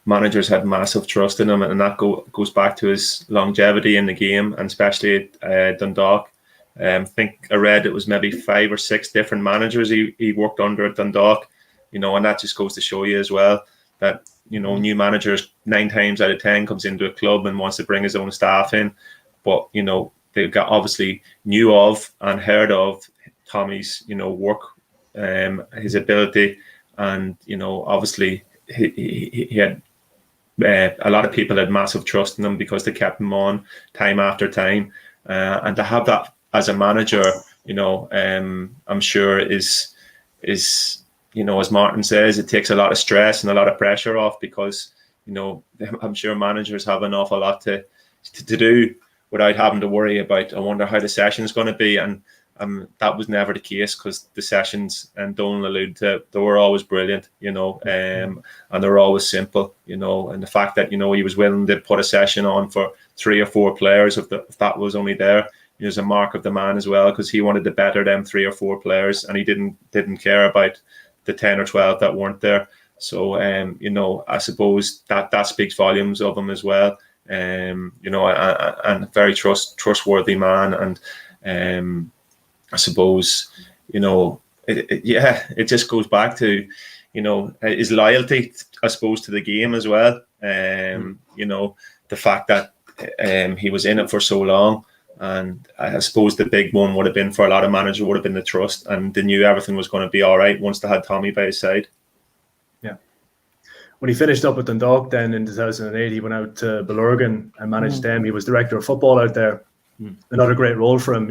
Managers had massive trust in him, and that goes back to his longevity in the game, and especially at Dundalk. I think I read it was maybe 5 or 6 different managers he worked under at Dundalk. And that just goes to show you as well that new managers 9 times out of 10 comes into a club and wants to bring his own staff in, but they got obviously knew of and heard of Tommy's work, his ability, and obviously he had a lot of people had massive trust in him because they kept him on time after time, and to have that as a manager, I'm sure is as Martin says, it takes a lot of stress and a lot of pressure off, because I'm sure managers have an awful lot to do without having to worry about, I wonder how the session is going to be, and that was never the case, because the sessions, and Donald alluded to, they were always brilliant, and they were always simple, and the fact that he was willing to put a session on for 3 or 4 players if that was only there, was a mark of the man as well, because he wanted to better them 3 or 4 players, and he didn't care about the 10 or 12 that weren't there. So I suppose that speaks volumes of him as well. And very trustworthy man, and I suppose it just goes back to his loyalty, I suppose, to the game as well. The fact that he was in it for so long, and I suppose the big one would have been for a lot of managers would have been the trust, and they knew everything was going to be all right once they had Tommy by his side. Yeah. When he finished up with Dundalk then in 2008, he went out to Billurgan and managed them. He was director of football out there. Another great role for him,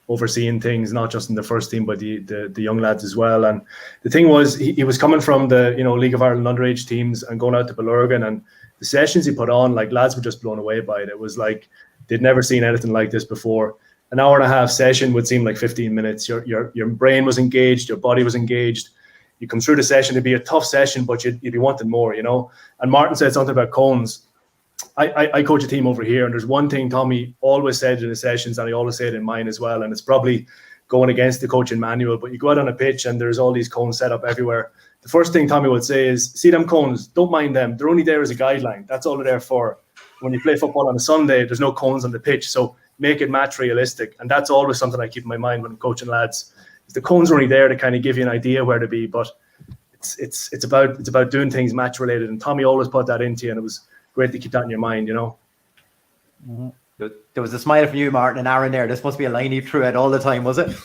overseeing things, not just in the first team, but the young lads as well. And the thing was, he was coming from the League of Ireland underage teams and going out to Billurgan, and the sessions he put on, like, lads were just blown away by it. It was like they'd never seen anything like this before. An hour and a half session would seem like 15 minutes. Your brain was engaged, your body was engaged. You come through the session, it'd be a tough session, but you'd be wanting more, And Martin said something about cones. I coach a team over here, and there's one thing Tommy always said in his sessions, and I always say it in mine as well, and it's probably going against the coaching manual, but you go out on a pitch and there's all these cones set up everywhere. The first thing Tommy would say is, see them cones, don't mind them. They're only there as a guideline. That's all they're there for. When you play football on a Sunday, there's no cones on the pitch, so make it match realistic. And that's always something I keep in my mind when I'm coaching lads. The cones are only there to kind of give you an idea where to be, but it's about doing things match related. And Tommy always put that into you, and it was great to keep that in your mind, Mm-hmm. There was a smile from you, Martin, and Aaron there. This must be a line you threw at all the time, was it?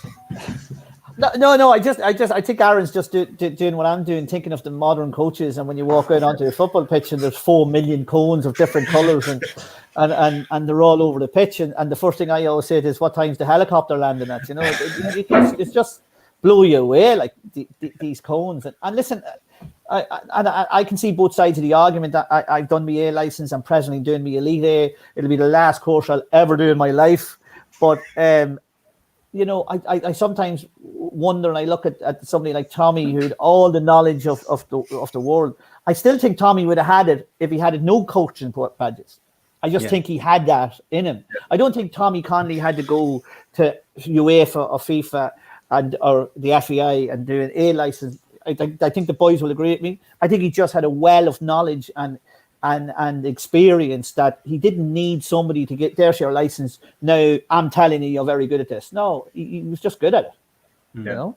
No. I think Aaron's just doing what I'm doing, thinking of the modern coaches. And when you walk out onto a football pitch and there's 4 million cones of different colours and they're all over the pitch. And the first thing I always say is, what time's the helicopter landing at? It's just blow you away, like these cones. And listen, I can see both sides of the argument. That I've done my A license. I'm presently doing my Elite A. It'll be the last course I'll ever do in my life. But I sometimes wonder, and I look at somebody like Tommy, who had all the knowledge of the world. I still think Tommy would have had it if he had no coaching badges. I just think he had that in him. I don't think Tommy Connolly had to go to UEFA or FIFA or the FEI and do an A license. I think the boys will agree with me. I think he just had a well of knowledge and experience that he didn't need somebody to get, there's your license. Now I'm telling you, you're very good at this. No, he was just good at it. Yeah.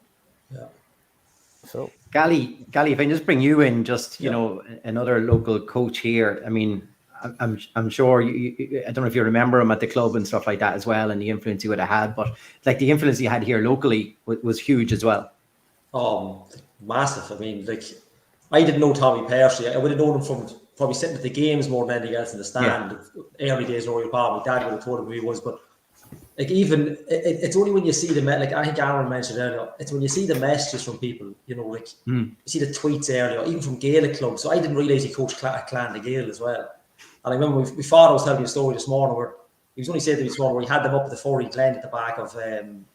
Yeah. So Gally, if I can just bring you in, just another local coach here. I mean, I'm sure you, I don't know if you remember him at the club and stuff like that as well, and the influence he would have had. But like the influence he had here locally was huge as well. Massive. I mean, like, I didn't know Tommy personally. I would have known him from probably sitting at the games more than anything else in the stand. Early days in Oriel Park, my dad would have told him who he was. But like, even it's only when you see like I think Aaron mentioned earlier, it's when you see the messages from people, you see the tweets earlier, even from Gaelic clubs. So I didn't realise he coached at Clan de Gael as well. And I remember my father was telling me a story this morning where he was only saying to me this morning where he had them up at the Forey Glen at the back of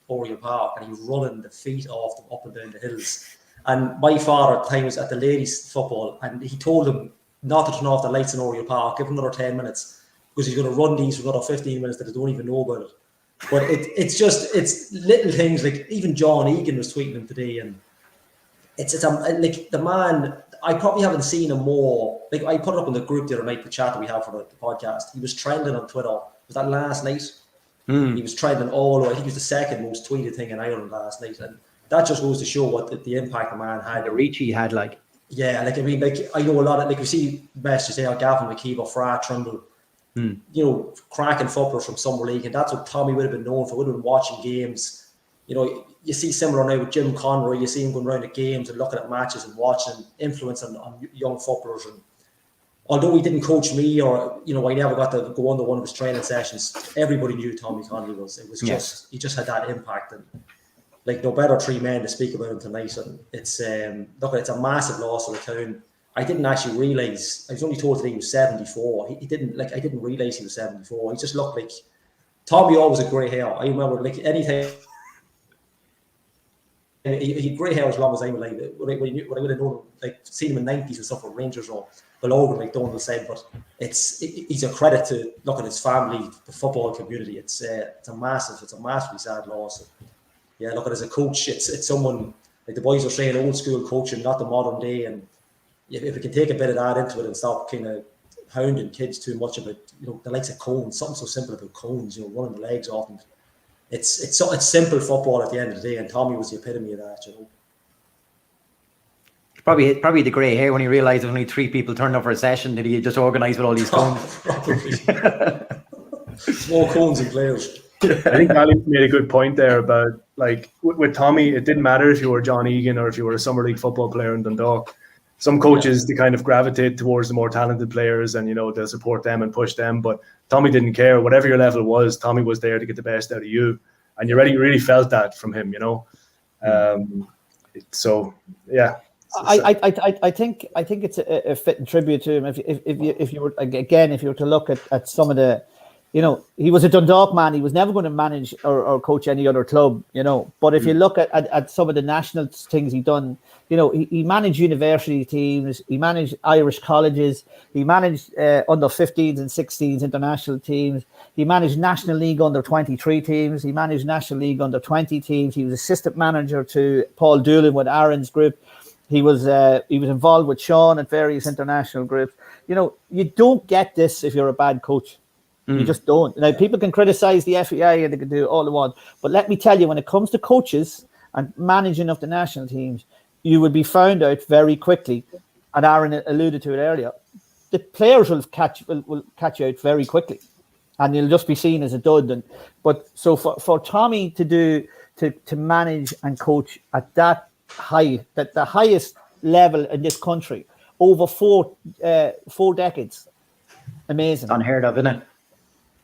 Oriel Park, and he was running the feet off them up and down the hills. And my father at the time was at the ladies' football, and he told them not to turn off the lights in Oriel Park, give him another 10 minutes, because he's going to run these for another 15 minutes that they don't even know about it. But it's little things, like even John Egan was tweeting him today, and it's like the man, I probably haven't seen him more. Like, I put it up in the group the other night, the chat that we have for the podcast. He was trending on Twitter. Was that last night? He was trending all over. I think he was the second most tweeted thing in Ireland last night, and that just goes to show what the impact the man had. The reach he had, like. Yeah, like, I mean, like, I know a lot of, like, we see messages say, Gavin McKeeve or Fra Trundle, cracking footballers from summer league, and that's what Tommy would have been known for. Would have been watching games. You see similar now with Jim Conroy. You see him going around at games and looking at matches and watching, influence on young footballers. And although he didn't coach me, or I never got to go on to one of his training sessions, everybody knew Tommy Connolly was. It was just he just had that impact, and like, no better 3 men to speak about him tonight. And it's it's a massive loss for the town. I didn't actually realise. I was only told today he was 74. He didn't, like, I didn't realise he was 74. He just looked like Tommy always had grey hair. I remember, like, anytime he had grey hair as long as I'm alive. What I would have known, like seen him in '90s and stuff with Rangers or below, like Donald said. But he's a credit to look at his family, the football community. It's a massively sad loss. Yeah, look at as a coach, it's someone like the boys are saying, old school coaching, not the modern day. And if we can take a bit of that into it and stop kind of hounding kids too much about, the likes of cones, something so simple about cones, running the legs off them. It's simple football at the end of the day, and Tommy was the epitome of that. Probably the grey hair when he realised only 3 people turned up for a session that he had just organised with all these cones. Probably. More cones and players. I think Ali made a good point there about, like, with Tommy, it didn't matter if you were John Egan or if you were a summer league football player in Dundalk. Some coaches, they kind of gravitate towards the more talented players and, they'll support them and push them. But Tommy didn't care. Whatever your level was, Tommy was there to get the best out of you. And you really felt that from him, So, yeah. I think it's a fitting tribute to him. If you were to look at some of the, he was a Dundalk man. He was never going to manage or coach any other club, But if you look at some of the national things he done, he managed university teams, he managed Irish colleges, he managed under 15s and 16s international teams, he managed National League under 23 teams, he managed National League under 20 teams. He was assistant manager to Paul Doolan with Aaron's group. He was involved with Sean at various international groups. You don't get this if you're a bad coach. You just don't. Now, people can criticize the FAI and they can do all they want, but let me tell you, when it comes to coaches and managing of the national teams, you will be found out very quickly. And Aaron alluded to it earlier. The players will catch you out very quickly, and you'll just be seen as a dud. But so for Tommy to manage and coach at that high, that the highest level in this country over 4 decades, amazing. Unheard of, isn't it?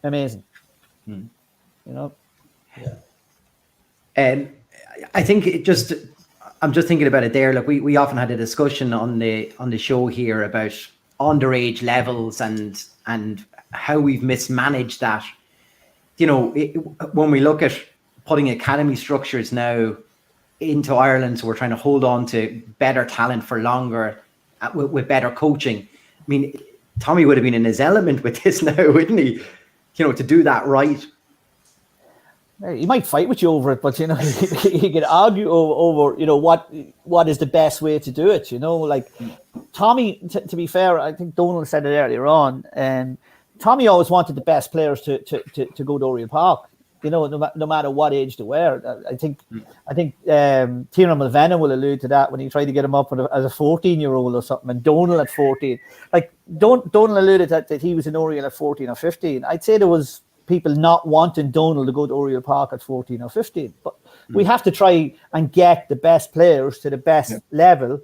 Amazing. Yeah. And I think I'm just thinking about it there. Like we often had a discussion on the show here about underage levels and how we've mismanaged that. When we look at putting academy structures now into Ireland, so we're trying to hold on to better talent for longer with better coaching. I mean, Tommy would have been in his element with this now, wouldn't he? To do that right. He might fight with you over it, but he could argue over what is the best way to do it. Like Tommy. To be fair, I think Donald said it earlier on, and Tommy always wanted the best players to go to Oriel Park. No matter what age they were. I think Tiernan Mulvenna will allude to that when he tried to get him up as a 14-year-old or something, and Donald at 14. Like Donald alluded that he was in Oriel at 14 or 15. I'd say there was people not wanting Donald to go to Oriel Park at 14 or 15, but we have to try and get the best players to the best level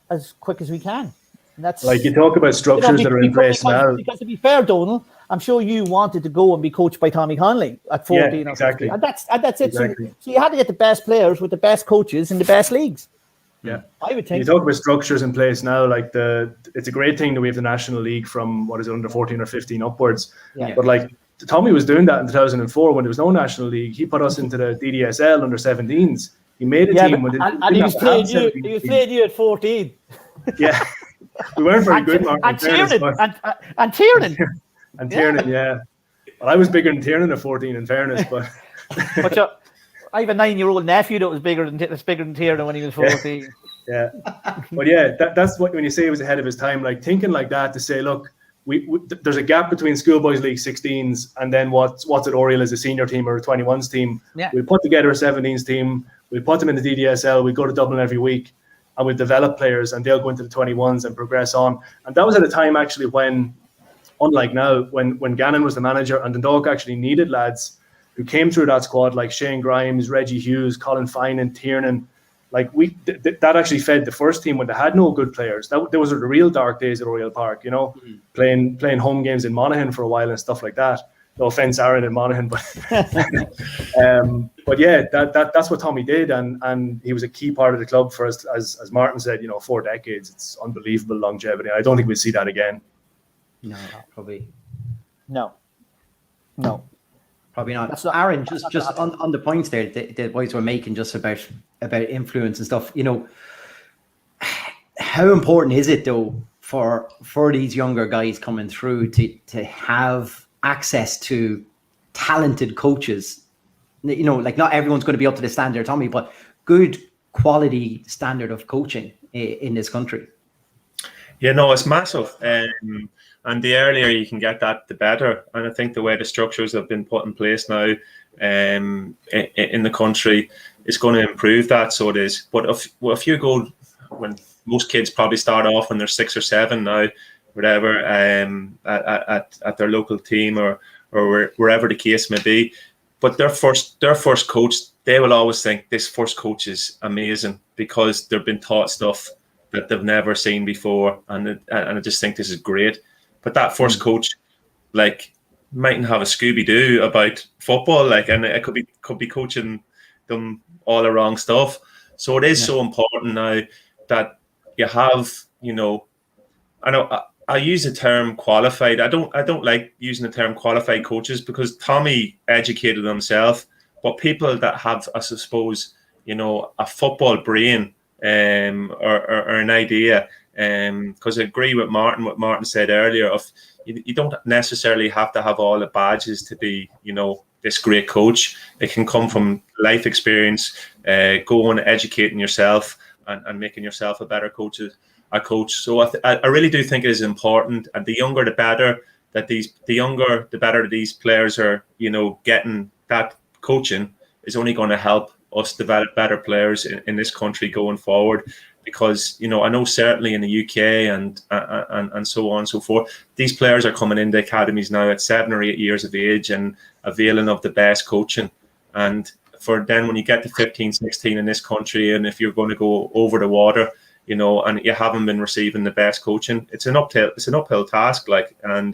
as quick as we can. And that's like you talk about structures that are in place now. Because to be fair, Donald, I'm sure you wanted to go and be coached by Tommy Connolly at 14 or 15. And that's it. Exactly. So you had to get the best players with the best coaches in the best leagues. Yeah, I would think. You talk about structures in place now. Like it's a great thing that we have the National League from under 14 or 15 upwards. Yeah. But like Tommy was doing that in 2004 when there was no National League. He put us into the DDSL under 17s. He made a team with and he was playing you at 14. Yeah. We weren't very good, Mark. And Tiernan. And Tiernan, yeah. Well, I was bigger than Tiernan at 14, in fairness, but I have a 9-year-old nephew that was bigger than Tiernan when he was 14. Yeah. But yeah, that's what when you say he was ahead of his time, like thinking like that to say, look, we there's a gap between Schoolboys League 16s and then what's at Oriel as a senior team or a 21s team. Yeah. We put together a 17s team. We put them in the DDSL. We go to Dublin every week. And we develop players, and they'll go into the 21s and progress on. And that was at a time actually when, unlike now, when Gannon was the manager, and Dundalk actually needed lads who came through that squad like Shane Grimes, Reggie Hughes, Colin Finan, Tiernan. Like that actually fed the first team when they had no good players. Those were the real dark days at Oriel Park, playing home games in Monaghan for a while and stuff like that. No offense, Aaron and Monaghan, but but yeah, that's what Tommy did, and he was a key part of the club for us. As Martin said, 4 decades. It's unbelievable longevity. I don't think we'll see that again. No, probably. No. Probably not. So Aaron, just on the points there that the boys were making, just about influence and stuff. How important is it though for these younger guys coming through to have access to talented coaches? Like not everyone's going to be up to the standard, Tommy, but good quality standard of coaching in this country. Yeah, no, it's massive. And the earlier you can get that, the better. And I think the way the structures have been put in place now in the country is going to improve that. So it is. But if you go, when most kids probably start off when they're 6 or 7 now, whatever, at their local team or wherever the case may be. But their first coach, they will always think this first coach is amazing because they've been taught stuff that they've never seen before, and I just think this is great. But that first coach, like, mightn't have a Scooby-Doo about football, like, and it could be coaching them all the wrong stuff. So it is so important now that you have, I know I use the term qualified. I don't like using the term qualified coaches because Tommy educated himself, but people that have, I suppose, a football brain or an idea. Because I agree with Martin, what Martin said earlier, of you don't necessarily have to have all the badges to be, this great coach. It can come from life experience, going, educating yourself and making yourself a better coach. So I really do think it is important, and the younger the better. That the younger the better these players are, getting that coaching is only going to help us develop better players in this country going forward. Because I know certainly in the UK and so on and so forth, these players are coming into academies now at 7 or 8 years of age and availing of the best coaching. And for then when you get to 15, 16 in this country, and if you're going to go over the water, and you haven't been receiving the best coaching, it's an uphill task, like, and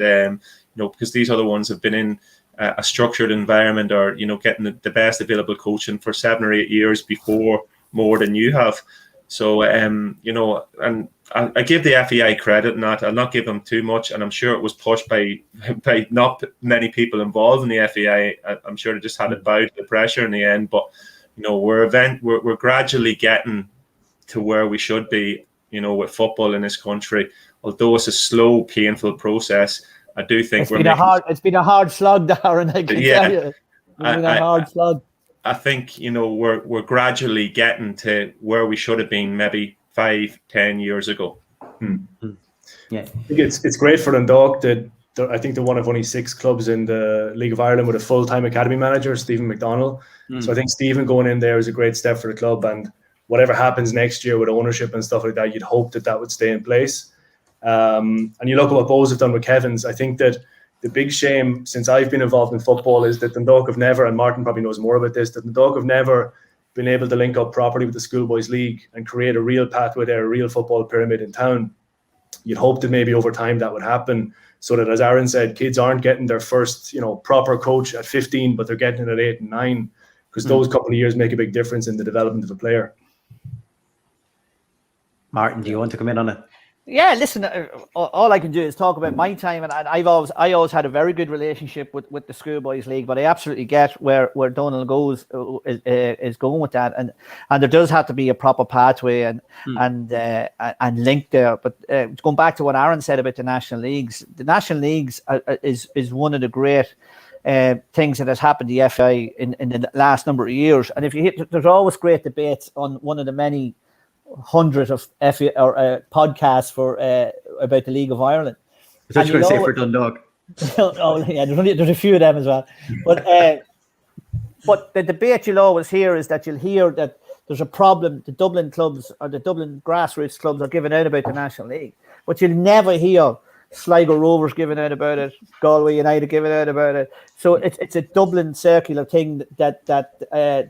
because these other ones have been in a structured environment or getting the best available coaching for 7 or 8 years before more than you have. So, and I give the FEI credit in that. I'll not give them too much, and I'm sure it was pushed by not many people involved in the FEI. I'm sure they just had to bow to the pressure in the end. But we're gradually getting to where we should be, with football in this country. Although it's a slow, painful process, I do think it's been a hard slug, Darren. I can tell you, it's been a hard slug. I think we're gradually getting to where we should have been maybe 5-10 years ago. Yeah, I think it's great for Dundalk that I think they're one of only 6 clubs in the League of Ireland with a full-time academy manager, Stephen McDonnell. So I think Stephen going in there is a great step for the club, and whatever happens next year with ownership and stuff like that, you'd hope that would stay in place. And you look at what Bows have done with Kevin's. I think that the big shame since I've been involved in football is that Dundalk have never, and Martin probably knows more about this, that Dundalk have never been able to link up properly with the Schoolboys League and create a real pathway there, a real football pyramid in town. You'd hope that maybe over time that would happen, so that, as Aaron said, kids aren't getting their first, proper coach at 15, but they're getting it at 8 and 9, because those couple of years make a big difference in the development of a player. Martin, do you want to come in on it? Yeah, listen, all I can do is talk about my time, and I always had a very good relationship with the Schoolboys League, but I absolutely get where Donald is going with that, and there does have to be a proper pathway and link there. But going back to what Aaron said about the national leagues is one of the great things that has happened to the FA in the last number of years. And if you there's always great debates on one of the many hundreds of podcasts for about the League of Ireland. I thought you were going to say for Dundalk. Oh yeah, there's a few of them as well. But the debate you'll always hear is that you'll hear that there's a problem. The Dublin clubs or the Dublin grassroots clubs are giving out about the National League, but you'll never hear Sligo Rovers giving out about it, Galway United giving out about it. So it's a Dublin circular thing that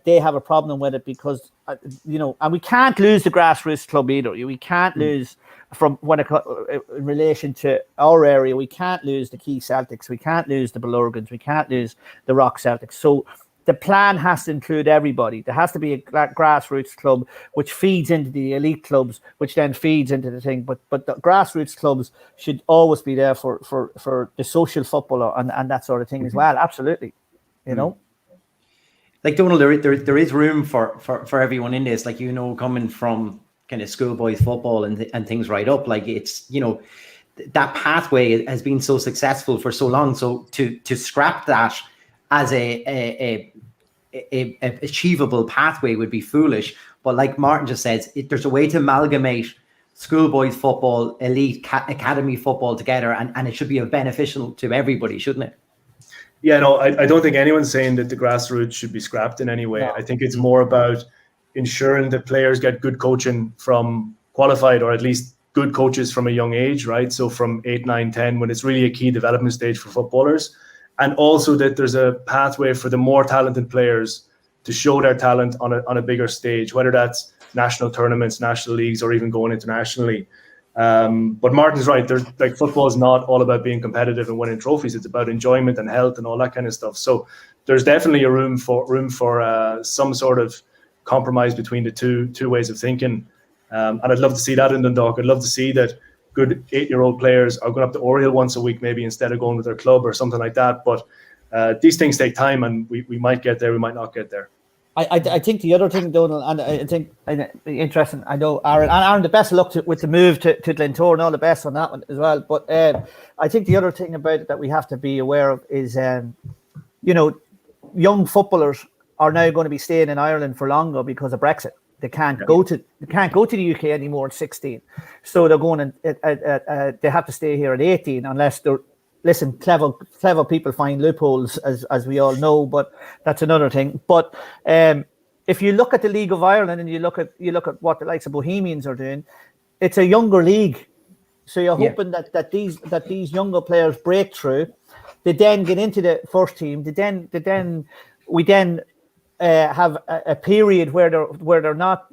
they have a problem with it because and we can't lose the grassroots club either. We can't lose from in relation to our area. We can't lose the Key Celtics. We can't lose the Bellurgans. We can't lose the Rock Celtics. So the plan has to include everybody. There has to be a grassroots club which feeds into the elite clubs, which then feeds into the thing. But the grassroots clubs should always be there for the social footballer and that sort of thing as well. Absolutely. you know. Like, Donald, there is room for everyone in this. Like, coming from kind of schoolboys football and things right up, like, it's, that pathway has been so successful for so long. So to scrap that as a achievable pathway would be foolish. But like Martin just says, there's a way to amalgamate schoolboys football, elite academy football together, and it should be beneficial to everybody, shouldn't it? Yeah, no, I don't think anyone's saying that the grassroots should be scrapped in any way. No. I think it's more about ensuring that players get good coaching from qualified, or at least good coaches from a young age, right? So from 8, 9, 10, when it's really a key development stage for footballers. And also that there's a pathway for the more talented players to show their talent on a bigger stage, whether that's national tournaments, national leagues, or even going internationally. But Martin's right. There's like, football is not all about being competitive and winning trophies. It's about enjoyment and health and all that kind of stuff. So there's definitely a room for some sort of compromise between the two ways of thinking. And I'd love to see that in Dundalk. I'd love to see that good 8-year-old players are going up to Oriel once a week, maybe, instead of going with their club or something like that. But these things take time, and we might get there, we might not get there. I think the other thing, Donald, and I think interesting. I know Aaron, the best of luck with the move to Glentour, and all the best on that one as well. But I think the other thing about it that we have to be aware of is, young footballers are now going to be staying in Ireland for longer because of Brexit. They can't go to the UK anymore at 16, so they're going and they have to stay here at 18 unless they're. Listen, clever people find loopholes, as we all know, but that's another thing. But if you look at the League of Ireland and you look at what the likes of Bohemians are doing, it's a younger league. So you're hoping that these younger players break through. They then get into the first team. We have a period where they're not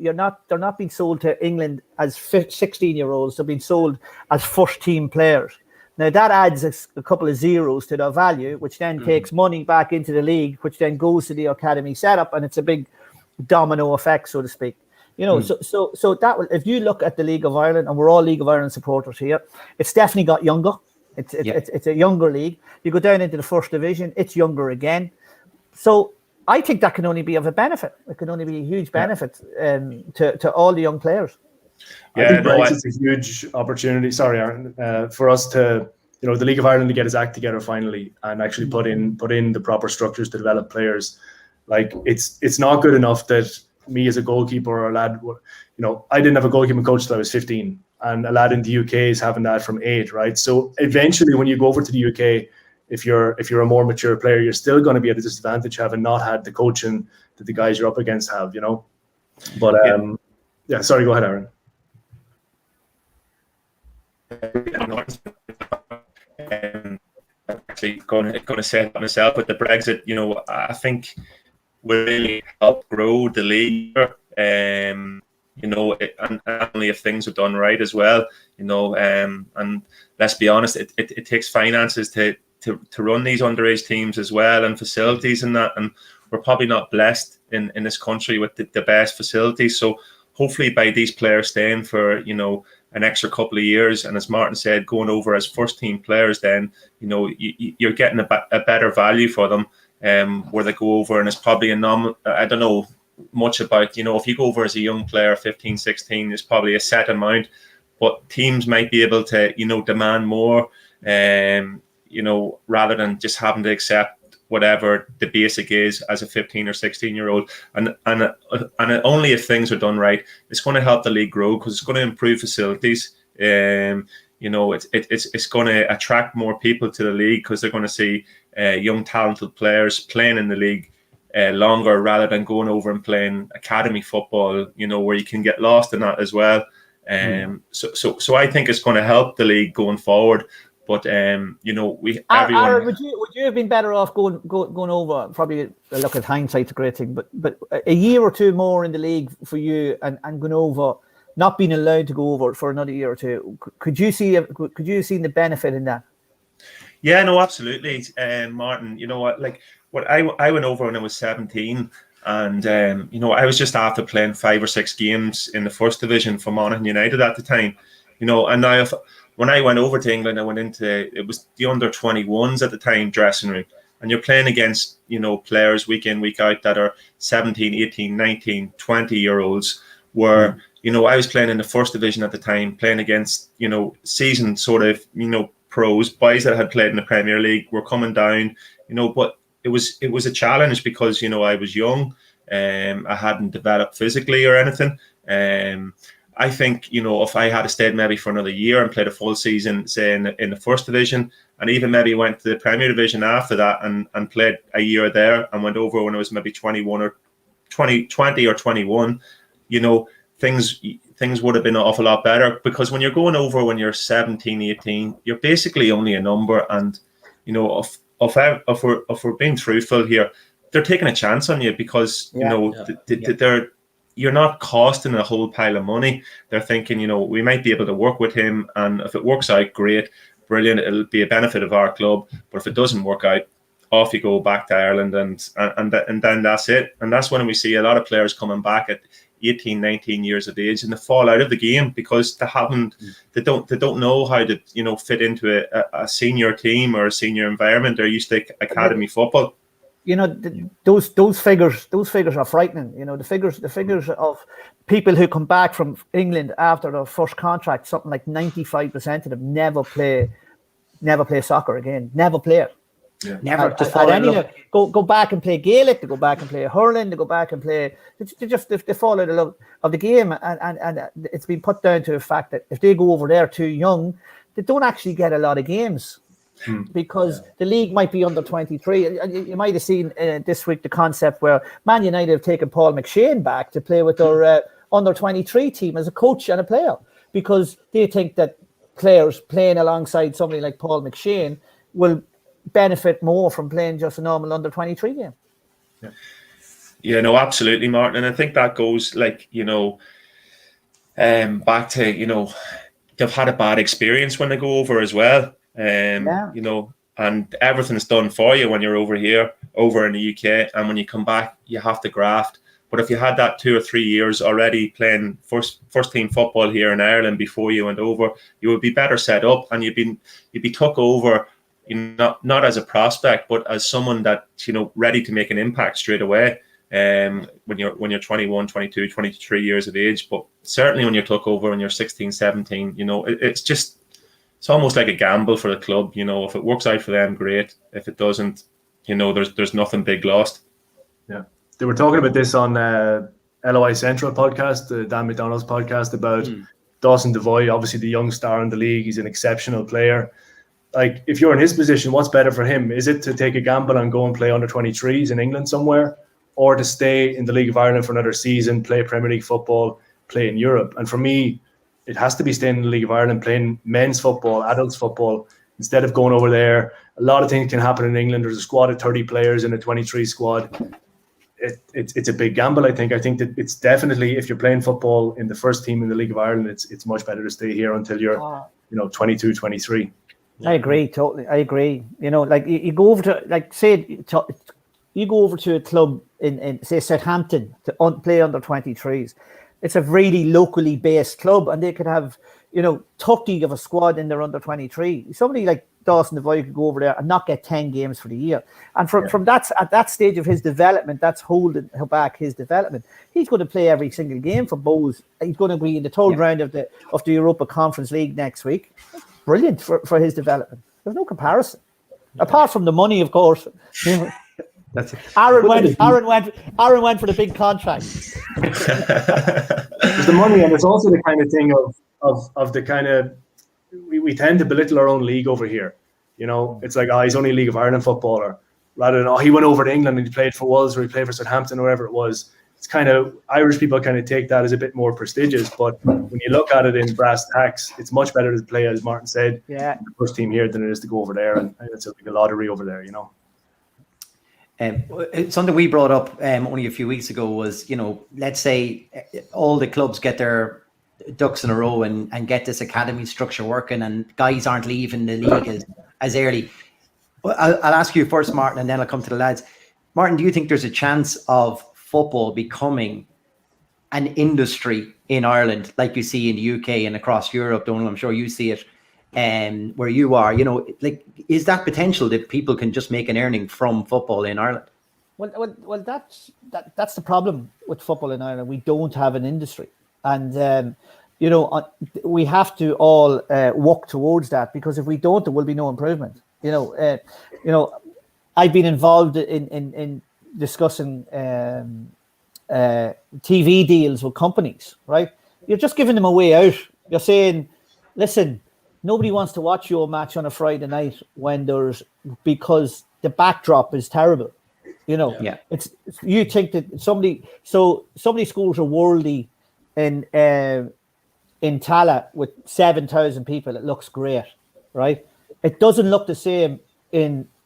being sold to England as 16-year-olds. They're being sold as first team players. Now, that adds a couple of zeros to their value, which then takes money back into the league, which then goes to the academy setup, and it's a big domino effect, so to speak. So that will, if you look at the League of Ireland, and we're all League of Ireland supporters here, it's definitely got younger. It's a younger league. You go down into the first division, it's younger again. So I think that can only be of a benefit. It can only be a huge benefit to all the young players. I think Brexit's a huge opportunity. Sorry, Aaron, for us to, the League of Ireland to get its act together finally, and actually put in the proper structures to develop players. Like, it's not good enough that me as a goalkeeper or a lad, I didn't have a goalkeeping coach till I was 15, and a lad in the UK is having that from 8, right? So eventually, when you go over to the UK, if you're a more mature player, you're still going to be at a disadvantage having not had the coaching that the guys you're up against have, But sorry, go ahead, Aaron. Actually going to say it myself with the Brexit, I think will really help grow the league, and only if things are done right as well, and let's be honest, it takes finances to run these underage teams as well, and facilities and that, and we're probably not blessed in this country with the best facilities. So hopefully by these players staying for an extra couple of years, and as Martin said, going over as first team players, then you're getting a better value for them, where they go over, and it's probably I don't know much about, if you go over as a young player, 15, 16, it's probably a set amount, but teams might be able to demand more, rather than just having to accept whatever the basic is as a 15 or 16-year-old, and only if things are done right, it's going to help the league grow, because it's going to improve facilities. It's going to attract more people to the league, because they're going to see young talented players playing in the league longer, rather than going over and playing academy football, where you can get lost in that as well. So I think it's going to help the league going forward. But everyone. Aaron, would you have been better off going over? Probably, look, at hindsight's a great thing, but a year or two more in the league for you, and going over, not being allowed to go over for another year or two. Could you see the benefit in that? Yeah, no, absolutely, Martin. I went over when I was 17, and I was just after playing 5 or 6 games in the first division for Monaghan United at the time. And now when I went over to England, I went into, it was the under 21s at the time dressing room. and you're playing against, players week in, week out that are 17, 18, 19, 20-year-olds, where, I was playing in the first division at the time, playing against, seasoned sort of, pros, boys that had played in the Premier League, were coming down, but it was a challenge because, I was young, I hadn't developed physically or anything. I think, if I had stayed maybe for another year and played a full season, say in the first division, and even maybe went to the Premier Division after that and played a year there and went over when I was maybe 21 or 20 or 21, things would have been an awful lot better, because when you're going over when you're 17, 18, you're basically only a number. And, if we're being truthful here, they're taking a chance on you because, you're not costing a whole pile of money. They're thinking, we might be able to work with him, and if it works out, great, brilliant, it'll be a benefit of our club. But if it doesn't work out, off you go back to Ireland, and then that's it. And that's when we see a lot of players coming back at 18, 19 years of age, and they fall out of the game because they don't know how to fit into a senior team or a senior environment. They're used to academy football. Those figures are frightening. The figures of people who come back from England after their first contract, something like 95% of them never play soccer again. Never play it. Yeah. Never. Go back and play Gaelic. They go back and play hurling. They go back and play. They fall out of love of the game, and it's been put down to the fact that if they go over there too young, they don't actually get a lot of games. Because the league might be under 23. You might have seen this week the concept where Man United have taken Paul McShane back to play with their under 23 team as a coach and a player, because they think that players playing alongside somebody like Paul McShane will benefit more from playing just a normal under 23 game. Yeah, no, absolutely, Martin. And I think that goes back to, they've had a bad experience when they go over as well. And everything's done for you when you're over in the UK, and when you come back you have to graft. But if you had that 2 or 3 years already playing first team football here in Ireland before you went over, you would be better set up, and you'd be took over, not as a prospect, but as someone that ready to make an impact straight away. When you're 21, 22, 23 years of age. But certainly when you're took over when you're 16, 17, it's almost like a gamble for the club. If it works out for them, great. If it doesn't, there's nothing big lost. Yeah, they were talking about this on LOI Central podcast, Dan McDonald's podcast, about Dawson Devoy, obviously the young star in the league. He's an exceptional player. Like, if you're in his position, what's better for him? Is it to take a gamble and go and play under 23s in England somewhere, or to stay in the League of Ireland for another season, play Premier League football, play in Europe? And for me, it has to be staying in the League of Ireland, playing men's football, adults football, instead of going over there. A lot of things can happen in England. There's a squad of 30 players in a 23 squad. It's a big gamble, I think. I think that it's definitely, if you're playing football in the first team in the League of Ireland, it's much better to stay here until you're 22, 23. I agree, totally. I agree. Like you go over to, like, say, you go over to a club in say Southampton to play under 23s. It's a really locally based club, and they could have 30 of a squad in their under 23. Somebody like Dawson Devoy could go over there and not get 10 games for the year. And from that, at that stage of his development, that's holding back his development. He's going to play every single game for Bows. He's going to be in the third round of the Europa Conference League next week. Brilliant for his development. There's no comparison, apart from the money, of course. That's it. Aaron went for the big contract. There's the money, and it's also the kind of thing of the kind of, we tend to belittle our own league over here. It's like, he's only a League of Ireland footballer, rather than, he went over to England and he played for Wolves or he played for Southampton or wherever it was. It's kind of, Irish people kind of take that as a bit more prestigious, but when you look at it in brass tacks, it's much better to play, as Martin said, in the first team here than it is to go over there, and it's like a lottery over there, Something we brought up only a few weeks ago was, let's say all the clubs get their ducks in a row and get this academy structure working, and guys aren't leaving the league as early. Well, I'll ask you first, Martin, and then I'll come to the lads. Martin, do you think there's a chance of football becoming an industry in Ireland like you see in the UK and across Europe? Donald, I'm sure you see it. where you are, like, is that potential that people can just make an earning from football in Ireland? Well, that's the problem with football in Ireland. We don't have an industry, and we have to all work towards that, because if we don't, there will be no improvement. I've been involved in discussing TV deals with companies. Right, you're just giving them a way out. You're saying, listen, nobody wants to watch your match on a Friday night because the backdrop is terrible. It's you think that somebody schools are worldly in Tallinn with 7,000 people. It looks great, right? It doesn't look the same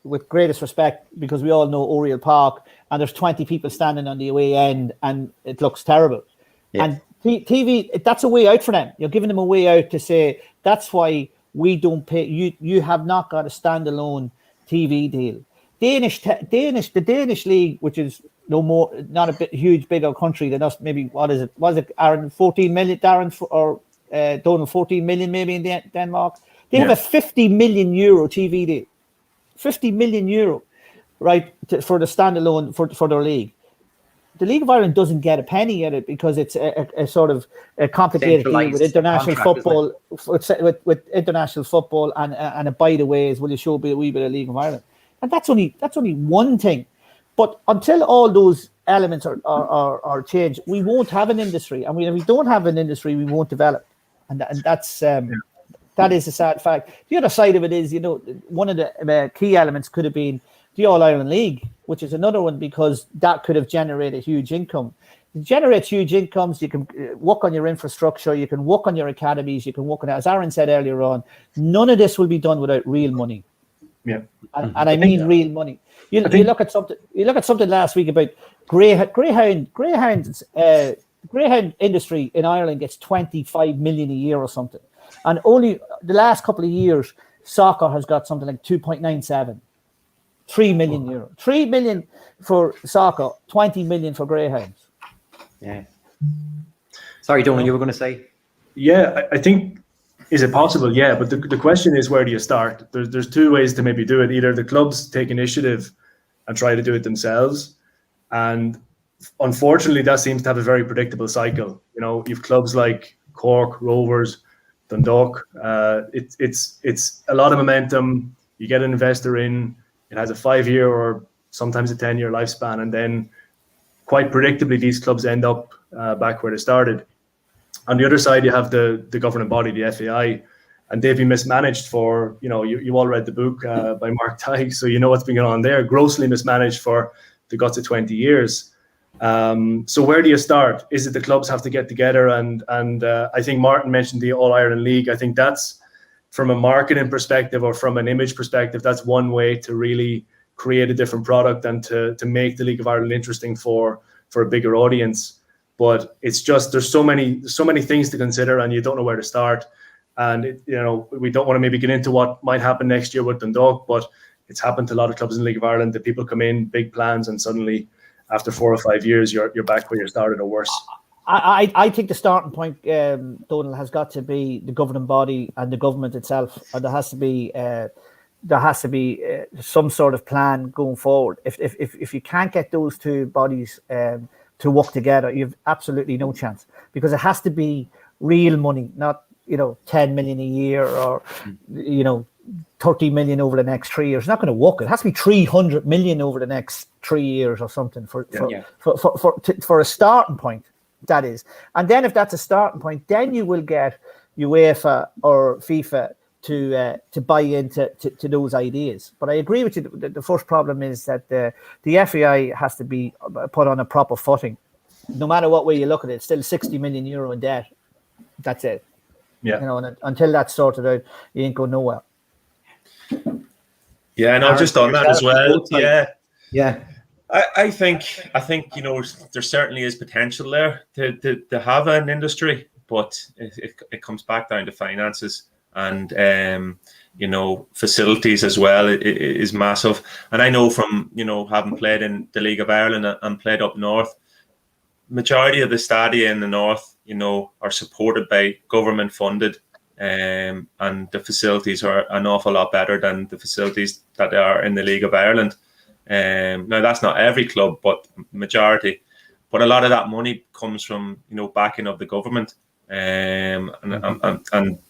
with greatest respect, because we all know Oriel Park, and there's 20 people standing on the away end, and it looks terrible. Yeah. And TV, that's a way out for them. You're giving them a way out to say, that's why we don't pay you. You have not got a standalone TV deal. The Danish league, which is not a huge bigger country than us. Maybe what is it, Aaron? 14 million, Darren, or Donald, 14 million maybe in Denmark. They have a 50 million euro TV deal, 50 million euro, right, for the standalone for their league. The League of Ireland doesn't get a penny at it, because it's a sort of a complicated deal with international football, with international football, and a by the way is, will you show a wee bit of League of Ireland? And that's only one thing. But until all those elements are changed, we won't have an industry. And if we don't have an industry, we won't develop. And that's that is a sad fact. The other side of it is, one of the key elements could have been the All-Ireland League, which is another one, because that could have generated huge income. It generates huge incomes. You can work on your infrastructure. You can work on your academies. You can work on, as Aaron said earlier on, none of this will be done without real money. Yeah, and I mean real money. You look at something. You look at something last week about greyhound industry in Ireland gets 25 million a year or something, and only the last couple of years, soccer has got something like 2.97, 3 million euro, 3 million for soccer, 20 million for greyhounds. Yeah. Sorry, Donald, you were going to say? Yeah, I think. Is it possible? Yeah, but the question is, where do you start? There's two ways to maybe do it. Either the clubs take initiative and try to do it themselves, and unfortunately, that seems to have a very predictable cycle. You've clubs like Cork, Rovers, Dundalk. It's a lot of momentum. You get an investor in. It has a 5-year or sometimes a 10-year lifespan, and then quite predictably, these clubs end up back where they started. On the other side, you have the governing body, the FAI, and they've been mismanaged for, you all read the book by Mark Tighe, so you know what's been going on there. Grossly mismanaged for the guts of 20 years. So where do you start? Is it the clubs have to get together? And I think Martin mentioned the All-Ireland League. I think that's, from a marketing perspective or from an image perspective, that's one way to really create a different product and to make the League of Ireland interesting for a bigger audience. But it's just, there's so many things to consider, and you don't know where to start. And we don't want to maybe get into what might happen next year with Dundalk, but it's happened to a lot of clubs in the League of Ireland that people come in, big plans, and suddenly after 4 or 5 years, you're back where you started or worse. I think the starting point, Donald, has got to be the governing body and the government itself. And there has to be some sort of plan going forward. If you can't get those two bodies to work together, you've absolutely no chance, because it has to be real money, not 10 million a year or 30 million over the next 3 years. It's not going to work. It has to be 300 million over the next 3 years or something for a starting point. That is, and then if that's a starting point, then you will get UEFA or FIFA to buy into those ideas. But I agree with you. The first problem is that the FAI has to be put on a proper footing. No matter what way you look at it, it's still 60 million euro in debt. That's it. Yeah. And until that's sorted out, you ain't going nowhere. Yeah, no, just on that as well. Yeah. I think there certainly is potential there to have an industry, but it comes back down to finances and facilities as well. It is massive. And I know from having played in the League of Ireland and played up north, majority of the stadia in the north are supported by government funded and the facilities are an awful lot better than the facilities that are in the League of Ireland. Now that's not every club, but majority. But a lot of that money comes from backing of the government, and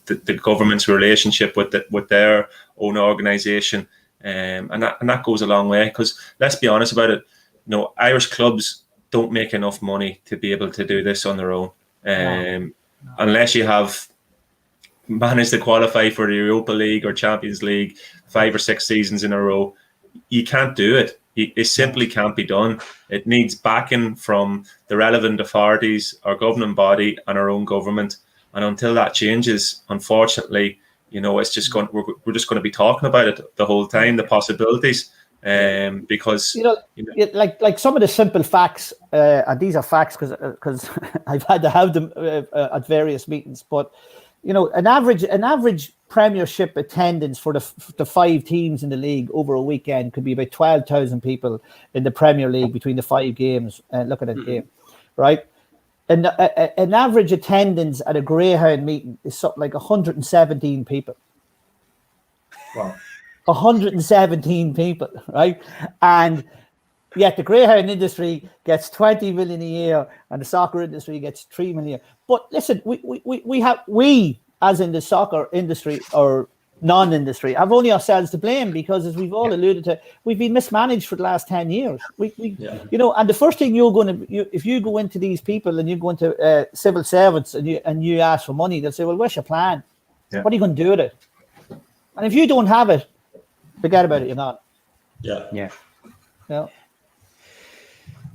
the government's relationship with their own organisation, and that goes a long way. Because let's be honest about it, Irish clubs don't make enough money to be able to do this on their own, unless you have managed to qualify for the Europa League or Champions League 5 or 6 seasons in a row. You can't do it. It simply can't be done. It needs backing from the relevant authorities, our governing body, and our own government. And until that changes, unfortunately, it's just we're just going to be talking about it the whole time, the possibilities, because like some of the simple facts, and these are facts because I've had to have them at various meetings, but an average Premiership attendance for the 5 teams in the league over a weekend could be about 12,000 people in the Premier League between the 5 games. Look at that game, right? And an average attendance at a Greyhound meeting is something like 117 people. Wow. 117 people, right? And yet the Greyhound industry gets 20 million a year and the soccer industry gets 3 million. But listen, we as in the soccer industry or non-industry have only ourselves to blame, because as we've all alluded to, we've been mismanaged for the last 10 years. And the first thing if you go into these people and you go into civil servants and you ask for money, they'll say, well, where's your plan? Yeah. What are you going to do with it? And if you don't have it, forget about it, you're not. Yeah.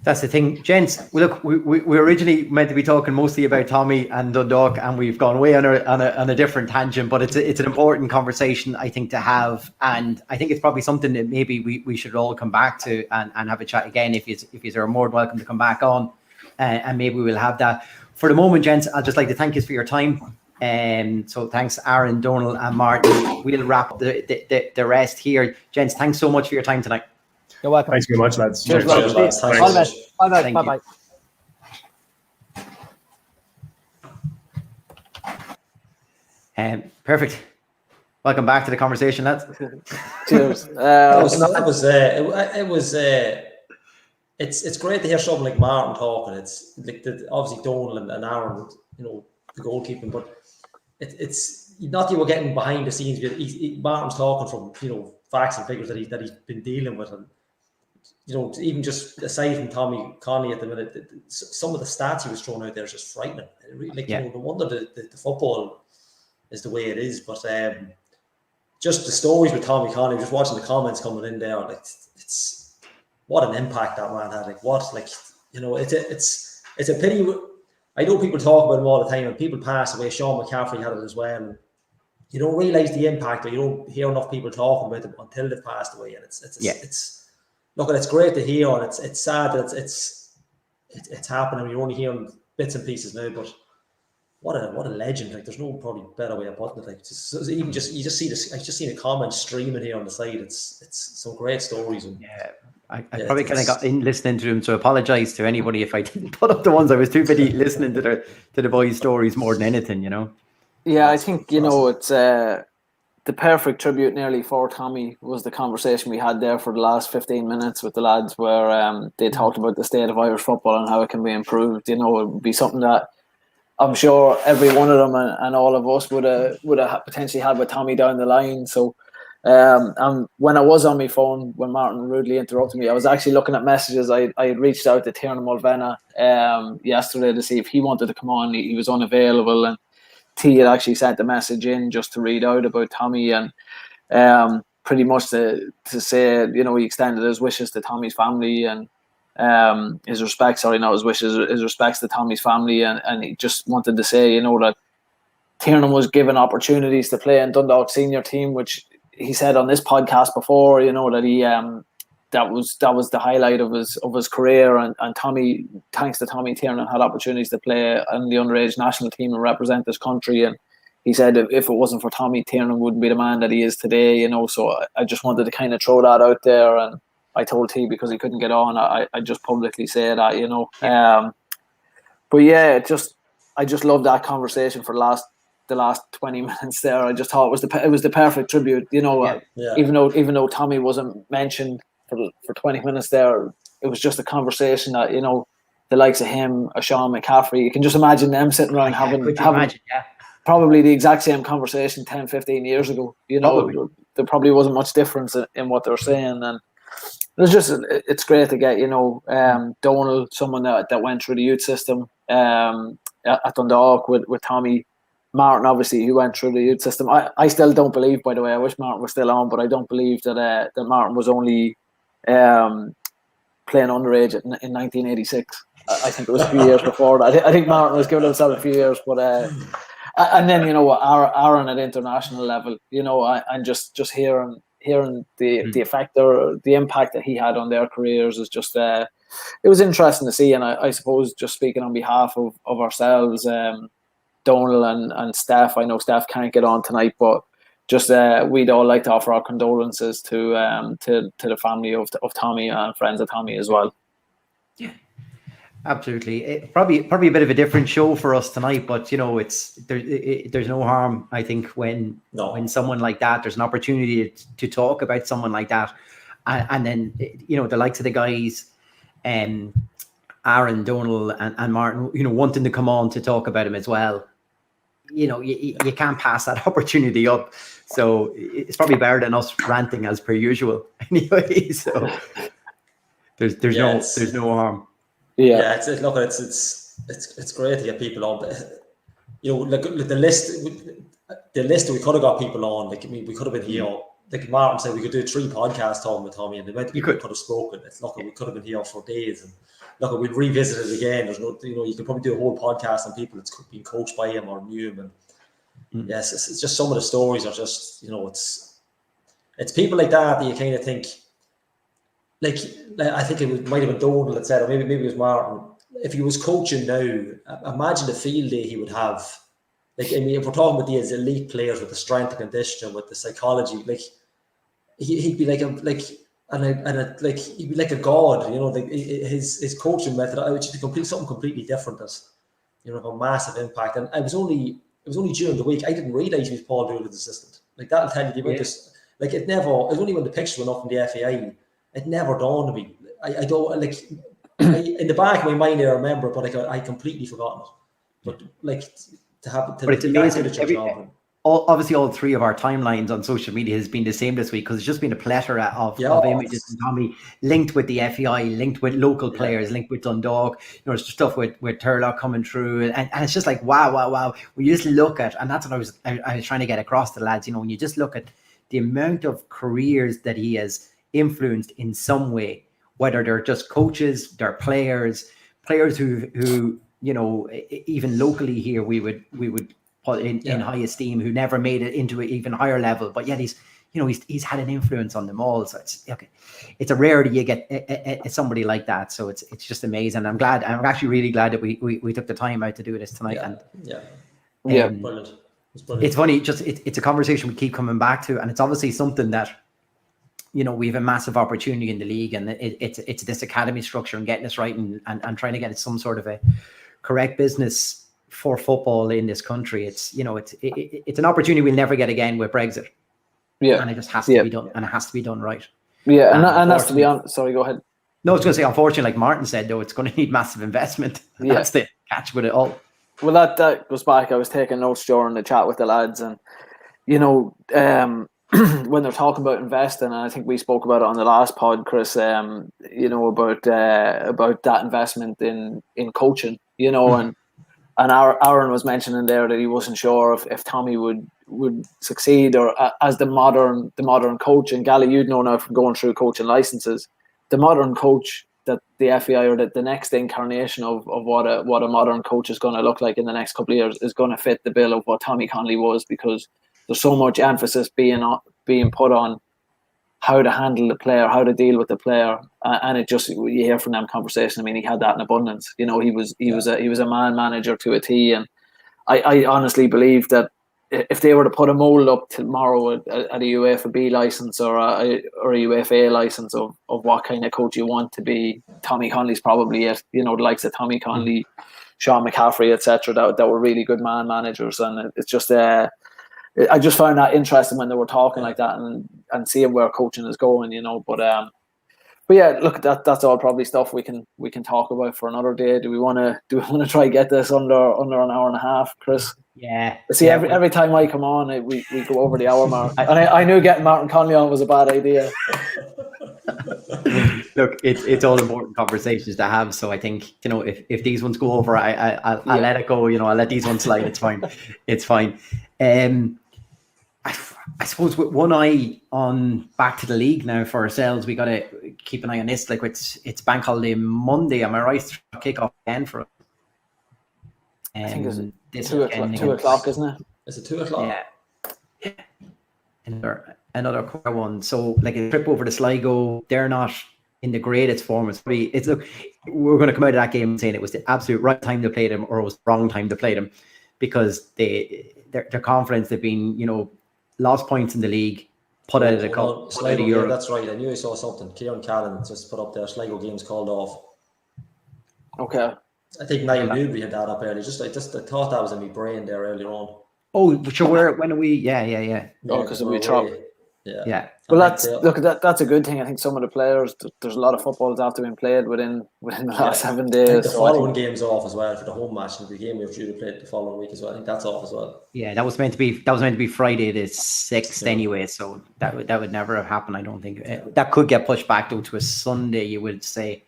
That's the thing, gents. Look, we originally meant to be talking mostly about Tommy and Dundalk, and we've gone way on a different tangent. But it's an important conversation, I think, to have, and I think it's probably something that maybe we should all come back to and have a chat again. If you are more than welcome to come back on, and maybe we'll have that. For the moment, gents, I'd just like to thank you for your time. So thanks, Aaron, Donal, and Martin. We'll wrap up the rest here, gents. Thanks so much for your time tonight. You're welcome. Thanks very much, lads. Cheers, lads. All the best. Bye-bye. Perfect. Welcome back to the conversation, lads. Cheers. It's great to hear someone like Martin talking. It's like obviously Donal and Aaron, the goalkeeping, but it's not that we're getting behind the scenes. Martin's talking from facts and figures that he's been dealing with, and even just aside from Tommy Connolly at the minute, some of the stats he was throwing out there is just frightening. No wonder the football is the way it is. But just the stories with Tommy Connolly, just watching the comments coming in there, it's what an impact that man had. It's a pity. I know people talk about him all the time, and people pass away. Sean McCaffrey had it as well. And you don't realise the impact, or you don't hear enough people talking about them until they've passed away. And it's great to hear, and it's sad that it's happening. You're only hearing bits and pieces now, but what a legend! There's no probably better way of putting it. You just see this. I just seen the comments streaming here on the side. It's some great stories. And I probably kind of got in listening to them, so apologise to anybody if I didn't put up the ones. I was too busy listening to the boys' stories more than anything, Yeah, I think it's the perfect tribute nearly for Tommy was the conversation we had there for the last 15 minutes with the lads, where they talked about the state of Irish football and how it can be improved. It would be something that I'm sure every one of them and all of us would have potentially had with Tommy down the line. So and when I was on my phone, when Martin rudely interrupted me, I was actually looking at messages. I had reached out to Tiernan Mulvena yesterday to see if he wanted to come on. He was unavailable, and T had actually sent a message in just to read out about Tommy, and pretty much to say, he extended his wishes to Tommy's family and his respects, not his wishes, his respects to Tommy's family, and he just wanted to say, that Tiernan was given opportunities to play in Dundalk senior team, which he said on this podcast before, that he that was the highlight of his career, and Tommy, thanks to Tommy, Tiernan had opportunities to play in the underage national team and represent this country. And he said if it wasn't for Tommy, Tiernan wouldn't be the man that he is today. So I just wanted to kind of throw that out there, and I told T, because he couldn't get on, I just publicly say that, but yeah, I just love that conversation for the last the last 20 minutes there. I just thought it was the perfect tribute. Even though Tommy wasn't mentioned for 20 minutes there, it was just a conversation that the likes of him, Sean McCaffrey, you can just imagine them sitting around having probably the exact same conversation 10, 15 years ago. There probably wasn't much difference in what they were saying, and it's great to get Donal, someone that went through the youth system at Dundalk with Tommy. Martin, obviously, who went through the youth system. I still don't believe, by the way, I wish Martin was still on, but I don't believe that Martin was only playing underage in 1986. I think it was a few years before that. I think Martin was giving himself a few years, but and then Aaron at international level, and just hearing the effect or the impact that he had on their careers is just it was interesting to see. And I suppose, just speaking on behalf of ourselves, Donal and Steph, I know Steph can't get on tonight, but just we'd all like to offer our condolences to the family of Tommy and friends of Tommy as well. Yeah, absolutely. Probably a bit of a different show for us tonight, but there's no harm, I think, when someone like that, there's an opportunity to talk about someone like that, and then the likes of the guys, Aaron, Donal, and Martin, wanting to come on to talk about him as well. You can't pass that opportunity up. So it's probably better than us ranting as per usual. Anyway, so there's no harm. Yeah, it's great to get people on. But, the list we could have got people on. Like, I mean, we could have been here. Like Martin said, we could do 3 podcasts talking with Tommy, and the amount of people could have spoken. It's not that we could have been here for days, and look, we'd revisit it again. There's no, you could probably do a whole podcast on people that's been coached by him or knew him, and yes, it's just some of the stories are just, it's people like that you kind of think, like I think might have been Donal that said, or maybe it was Martin. If he was coaching now, imagine the field day he would have. Like, I mean, if we're talking about these elite players with the strength and conditioning, with the psychology, like he'd be like he'd be like a god, his coaching method, which is something completely different, as a massive impact. And it was only during the week I didn't realize he was Paul Doolan's assistant. Like, that'll tell you about this. Like, it was only when the picture went up from the FAI, it never dawned on me. I don't in the back of my mind I remember, but I completely forgotten it. But like but it's amazing. Obviously, all 3 of our timelines on social media has been the same this week, because it's just been a plethora of images from Tommy, linked with the FEI, linked with local players, linked with Dundalk. There's stuff with Turlock coming through, and it's just like wow. When you just look at, and that's what I was trying to get across to the lads. When you just look at the amount of careers that he has influenced in some way, whether they're just coaches, they're players who even locally here we would put in high esteem, who never made it into an even higher level, but yet he's had an influence on them all. So it's a rarity you get somebody like that. So it's just amazing. I'm actually really glad that we took the time out to do this tonight. Brilliant. It's funny, it's a conversation we keep coming back to, and it's obviously something that we have a massive opportunity in the league, and it's this academy structure and getting this right and trying to get some sort of a correct business for football in this country. It's an opportunity we'll never get again with Brexit. Yeah, and it just has to be done, and it has to be done right. Yeah, and that's to be honest. Sorry, go ahead. No, I was going to say, unfortunately, like Martin said, though, it's going to need massive investment. That's the catch with it all. Well, that goes back. I was taking notes during the chat with the lads, and when they're talking about investing, and I think we spoke about it on the last pod, Chris, about that investment in coaching, and Aaron was mentioning there that he wasn't sure if Tommy would succeed or as the modern coach. And Gally, you'd know now from going through coaching licenses, the modern coach that the FEI, or the next incarnation of what a modern coach is going to look like in the next couple of years, is going to fit the bill of what Tommy Connolly was, because there's so much emphasis being put on how to handle the player, how to deal with the player, and it just, you hear from them conversations. I mean, he had that in abundance. He was a man manager to a T, and I honestly believe that if they were to put a mold up tomorrow at a UEFA B license or a UEFA A license of what kind of coach you want to be, Tommy Connolly's probably it. The likes of Tommy Connolly, Sean McCaffrey, etc. That were really good man managers, and it's just I just found that interesting when they were talking like that and seeing where coaching is going, But yeah, look, that's all probably stuff we can talk about for another day. Do we want to try get this under an hour and a half, Chris? Yeah. See, every time I come on, we go over the hour mark, and I knew getting Martin Connolly on was a bad idea. Look, it's all important conversations to have. So I think if these ones go over, I'll let it go. I'll let these ones slide. It's fine. It's fine. I suppose with one eye on back to the league now for ourselves, we got to keep an eye on this. Like it's Bank Holiday Monday. Am I right? Kickoff again for us. I think it's 2 o'clock, isn't it? Is it 2 o'clock? Yeah. Another core one. So like a trip over to Sligo, they're not in the greatest form. Look, we're going to come out of that game saying it was the absolute right time to play them, or it was the wrong time to play them, because their confidence, they've been lost points in the league, put out of the cup, Sligo, yeah, that's right. I knew I saw something. Kieran Callan just put up there, Sligo games called off. Okay. I think Niall Newbury had that up earlier. I thought that was in my brain there earlier on. Oh, sure. When are we? Yeah. Oh, because we trouble. Yeah. Well, that's a good thing. I think some of the players, there's a lot of footballs after being played within the last 7 days. I think the following game's off as well for the home match, and the game we were due to play the following week as well. I think that's off as well. Yeah, that was meant to be Friday the 6th anyway, so that would never have happened. I don't think that could get pushed back though to a Sunday. You would say,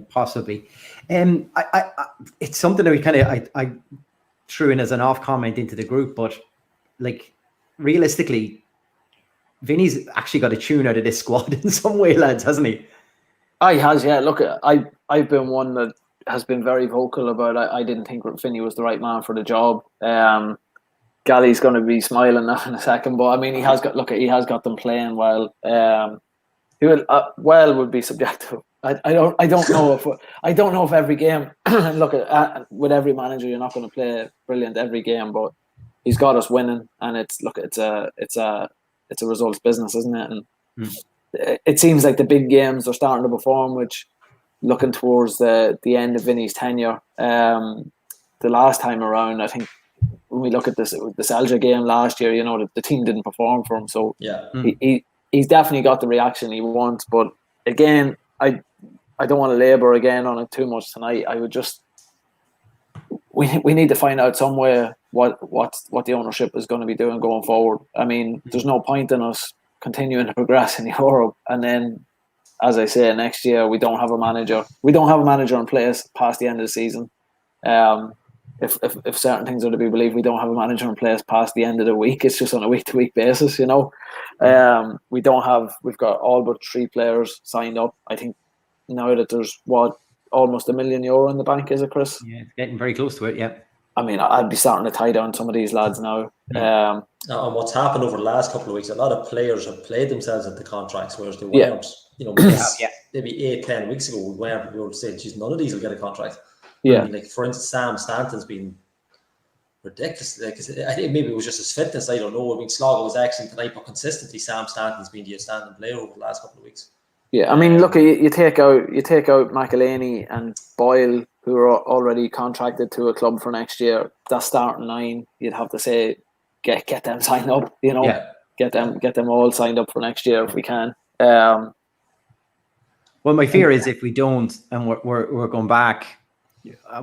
possibly. It's something that we I threw in as an off comment into the group, but like realistically, Vinny's actually got a tune out of this squad in some way, lads, hasn't he? He has, yeah. Look, I've been one that has been very vocal about I didn't think Vinny was the right man for the job. Gally's going to be smiling now in a second, but I mean, he has got them playing well. Well would be subjective. I don't know if every game. Look with every manager, you're not going to play brilliant every game, but he's got us winning, and it's a results business, isn't it? And it seems like the big games are starting to perform, which looking towards the end of Vinny's tenure. The last time around, I think when we look at the Celja game last year, the team didn't perform for him. So he's definitely got the reaction he wants. But again, I don't want to labour again on it too much tonight. I would just we need to find out somewhere what the ownership is going to be doing going forward. I mean, there's no point in us continuing to progress in Europe, and then, as I say, next year we don't have a manager. We don't have a manager in place past the end of the season. If certain things are to be believed, we don't have a manager in place past the end of the week. It's just on a week-to-week basis, We've got all but 3 players signed up. I think now that there's almost €1 million in the bank, is it, Chris? Yeah, it's getting very close to it. Yeah. I mean, I'd be starting to tie down some of these lads now. And what's happened over the last couple of weeks, a lot of players have played themselves into contracts, whereas they weren't. Maybe 8-10 weeks ago, we were saying, geez, none of these will get a contract. Yeah. I mean, like, for instance, Sam Stanton's been ridiculous. Like, I think maybe it was just his fitness. I don't know. I mean, Sligo was excellent tonight, but consistently, Sam Stanton's been the outstanding player over the last couple of weeks. Yeah, I mean, look, you take out McElhaney and Boyle, who are already contracted to a club for next year. That's starting 9. You'd have to say, get them signed up. Get them all signed up for next year if we can. Well, my fear is if we don't, and we're going back.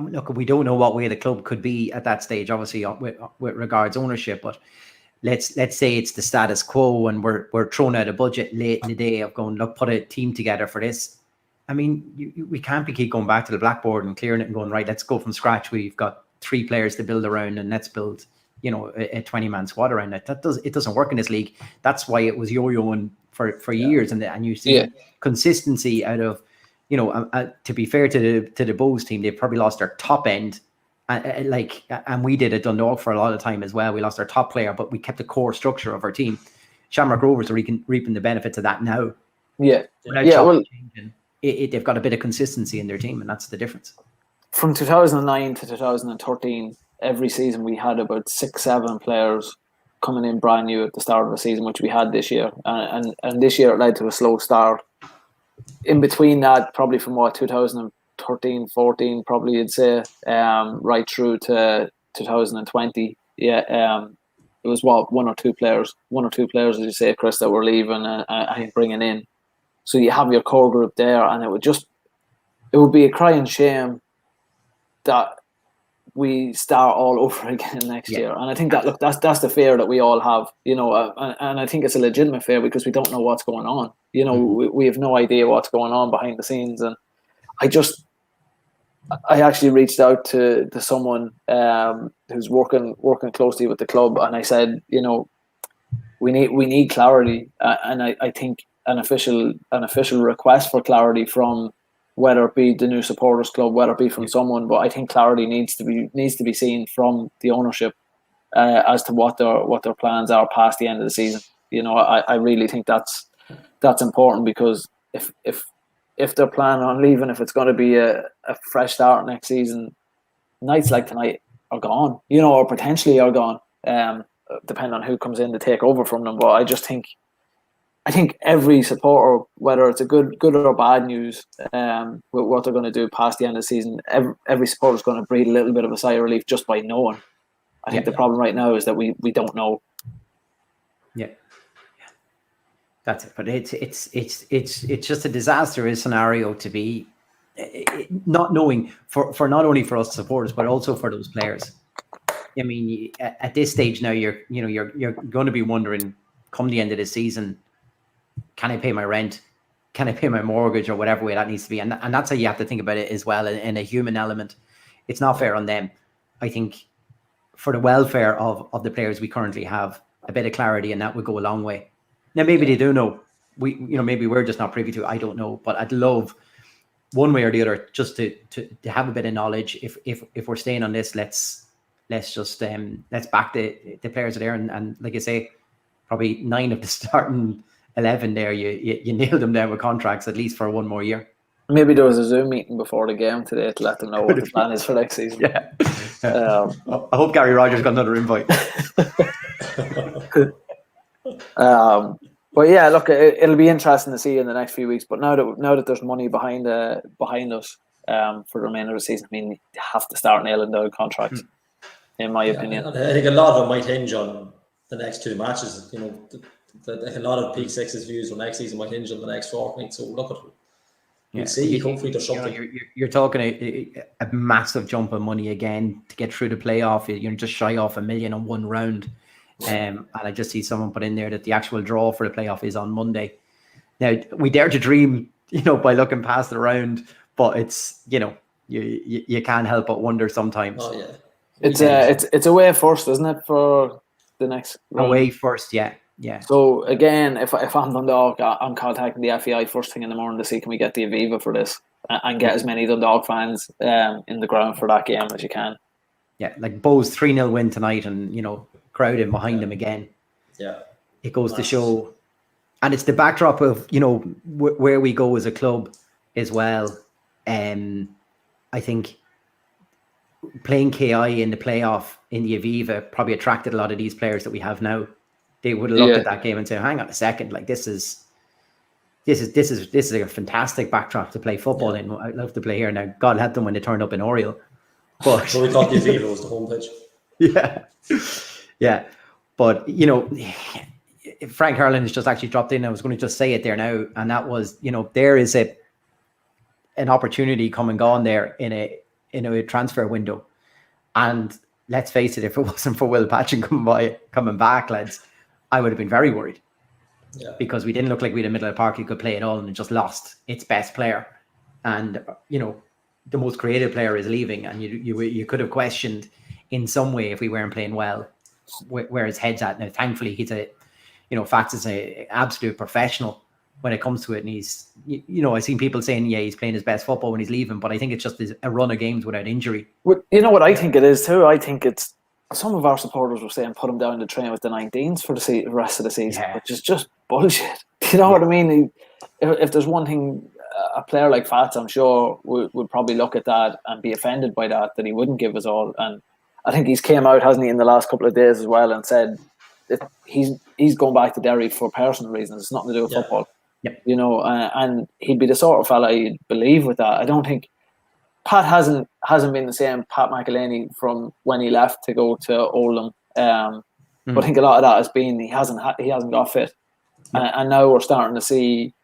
Look, we don't know what way the club could be at that stage. Obviously, with regards ownership, but let's say it's the status quo, and we're throwing out a budget late in the day of going, look, put a team together for this. I mean, we can't keep going back to the blackboard and clearing it and going, right, let's go from scratch. We've got 3 players to build around, and let's build, a 20-man squad around it. It doesn't work in this league. That's why it was yo-yoing for years, and you see consistency out of, to be fair to the Bows team, they've probably lost their top end. And we did at Dundalk for a lot of time as well. We lost our top player, but we kept the core structure of our team. Shamrock Rovers are reaping the benefits of that now. Yeah. They've got a bit of consistency in their team, and that's the difference. From 2009 to 2013, every season we had about 6-7 players coming in brand new at the start of the season, which we had this year. And this year it led to a slow start. In between that, probably from 2012 13, 14, probably you'd say, right through to 2020. Yeah, it was one or two players, as you say, Chris, that were leaving and I think bringing in. So you have your core group there, and it would be a crying shame that we start all over again next year. And I think that's the fear that we all have, and I think it's a legitimate fear because we don't know what's going on. We have no idea what's going on behind the scenes, and I actually reached out to someone who's working closely with the club, and I said, we need clarity, and I think an official request for clarity from, whether it be the new supporters club, whether it be from someone, but I think clarity needs to be seen from the ownership as to what their plans are past the end of the season. I really think that's important, because if they're planning on leaving, if it's going to be a fresh start next season, nights like tonight are gone, or potentially are gone, depending on who comes in to take over from them. But I think every supporter, whether it's a good or bad news, with what they're going to do past the end of the season, every supporter is going to breathe a little bit of a sigh of relief just by knowing. I think the problem right now is that we don't know. Yeah. That's it. But it's just a disastrous scenario to be not knowing for not only for us supporters but also for those players. I mean, at this stage now, you're going to be wondering, come the end of the season, can I pay my rent? Can I pay my mortgage, or whatever way that needs to be? And that's how you have to think about it as well, in a human element. It's not fair on them. I think for the welfare of the players we currently have, a bit of clarity, and that would go a long way. Now, maybe they do know. Maybe we're just not privy to it. I don't know. But I'd love, one way or the other, just to have a bit of knowledge. If we're staying on this, let's just let's back the players there, and like I say, probably 9 of the starting 11 there, you nailed them down with contracts at least for one more year. Maybe there was a Zoom meeting before the game today to let them know what the plan is for next season. Yeah. I hope Gary Rogers got another invite. But yeah, look, it'll be interesting to see in the next few weeks. But now that there's money behind us for the remainder of the season, I mean, you have to start nailing down contracts, in my opinion. I think a lot of it might hinge on the next 2 matches. A lot of Peak Six's views on next season might hinge on the next fortnight. So look at it. We'll see. Hopefully there's something. You're talking a massive jump of money again to get through the playoff. You're just shy off $1 million on one round. And I just see someone put in there that the actual draw for the playoff is on Monday. Now, we dare to dream, by looking past the round, but it's, you can't help but wonder sometimes. Oh yeah, it's away first, isn't it, for the next round? Away first, yeah. So again, if I'm Dundalk, I'm contacting the FEI first thing in the morning to see can we get the Aviva for this and get as many Dundalk fans in the ground for that game as you can. Yeah, like Bo's 3-0 win tonight, and crowd in behind them again. Yeah, it goes to show, and it's the backdrop of where we go as a club as well. I think playing KI in the playoff in the Aviva probably attracted a lot of these players that we have now. They would have looked at that game and said, "Hang on a second, like this is a fantastic backdrop to play football in. I'd love to play here." Now, God help them when they turned up in Oriel. But so we thought the Aviva was the home pitch. Yeah. But Frank Harlan has just actually dropped in. I was going to just say it there now, and that was, there is an opportunity come and gone there in a transfer window. And let's face it, if it wasn't for Will Patchen coming back, lads, I would have been very worried. Yeah. Because we didn't look like we had a middle of the park who could play it all, and it just lost its best player. And the most creative player is leaving, and you could have questioned in some way if we weren't playing well where his head's at. Now, thankfully, he's Fats is an absolute professional when it comes to it, and he's I've seen people saying he's playing his best football when he's leaving, but I think it's just a run of games without injury. Well, you know what I think it is too? I think it's some of our supporters were saying put him down to train with the 19s for the rest of the season, which is just bullshit. You know what I mean? If there's one thing a player like Fats, I'm sure, would probably look at that and be offended by that he wouldn't give us all. And I think he's came out, hasn't he, in the last couple of days as well, and said that he's going back to Derry for personal reasons. It's nothing to do with football. Yep. And he'd be the sort of fella you'd believe with that. I don't think Pat hasn't been the same Pat McElhaney from when he left to go to Oldham. But I think a lot of that has been he hasn't got fit, and now we're starting to see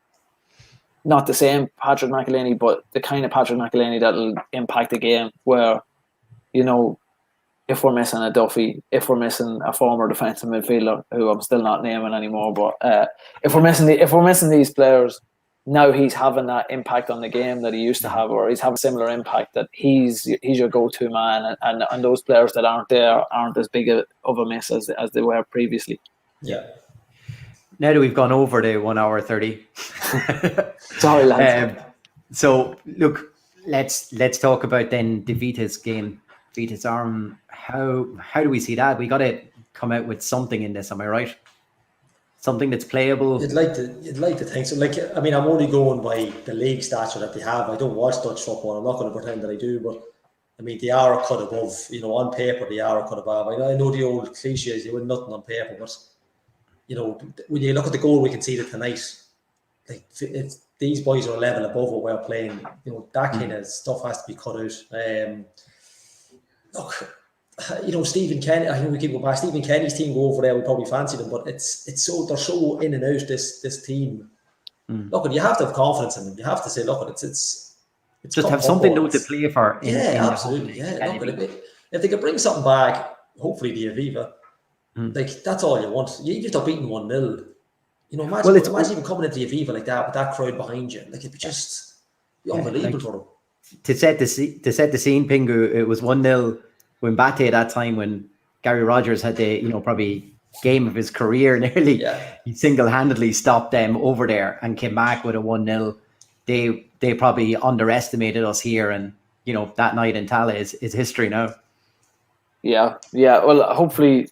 not the same Patrick McElhaney, but the kind of Patrick McElhaney that'll impact the game. Where, you know, if we're missing a Duffy, if we're missing a former defensive midfielder who I'm still not naming anymore, but if we're missing these players, now he's having that impact on the game that he used to have, or he's having a similar impact that he's your go-to man, and those players that aren't there aren't as big of a miss as they were previously. Yeah. Now that we've gone over the 1 hour 30. Sorry, lads. So look, let's talk about then the Vitas game. Vitas arm. How do we see that? We got to come out with something in this. Am I right? Something that's playable. You'd like to think so. Like, I mean, I'm only going by the league stature that they have. I don't watch Dutch football. I'm not going to pretend that I do, but I mean, they are a cut above. You know, on paper, they are a cut above. I know the old cliches, they win nothing on paper, but you know, when you look at the goal we conceded tonight, like these boys are a level above what we're playing. You know, that kind of stuff has to be cut out. Look, you know, Stephen Kenny. I think we keep going back. Stephen Kenny's team go over there. We probably fancy them, but it's so they're so in and out. This team. Look, and you have to have confidence in them. You have to say, look, it's just have something to play for. Absolutely. Yeah, look, if they could bring something back, hopefully the Aviva. Like, that's all you want. You just are beating 1-0. You know, imagine even coming into the Aviva like that with that crowd behind you. Like, it'd be just unbelievable for them. To set the scene, Pingu, it was 1-0 when Bate at that time, when Gary Rogers had the, you know, probably game of his career nearly. He single-handedly stopped them over there and came back with a 1-0. They probably underestimated us here, and you know, that night in Tallinn is history now. Yeah. Well, hopefully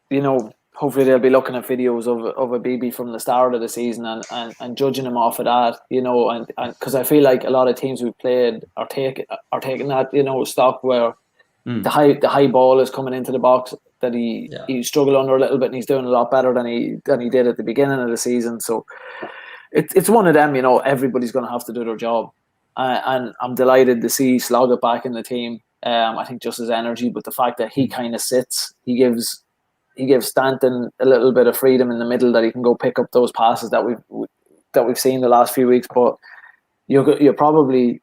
they'll be looking at videos of a BB from the start of the season and judging him off of that, you know, and because I feel like a lot of teams we've played are taking that, you know, stock where the high ball is coming into the box that he struggled under a little bit, and he's doing a lot better than he did at the beginning of the season. So it's one of them, you know, everybody's going to have to do their job, and I'm delighted to see Sloggett back in the team. I think just his energy, but the fact that he kind of sits, he gives Stanton a little bit of freedom in the middle that he can go pick up those passes that we've seen the last few weeks. But you're probably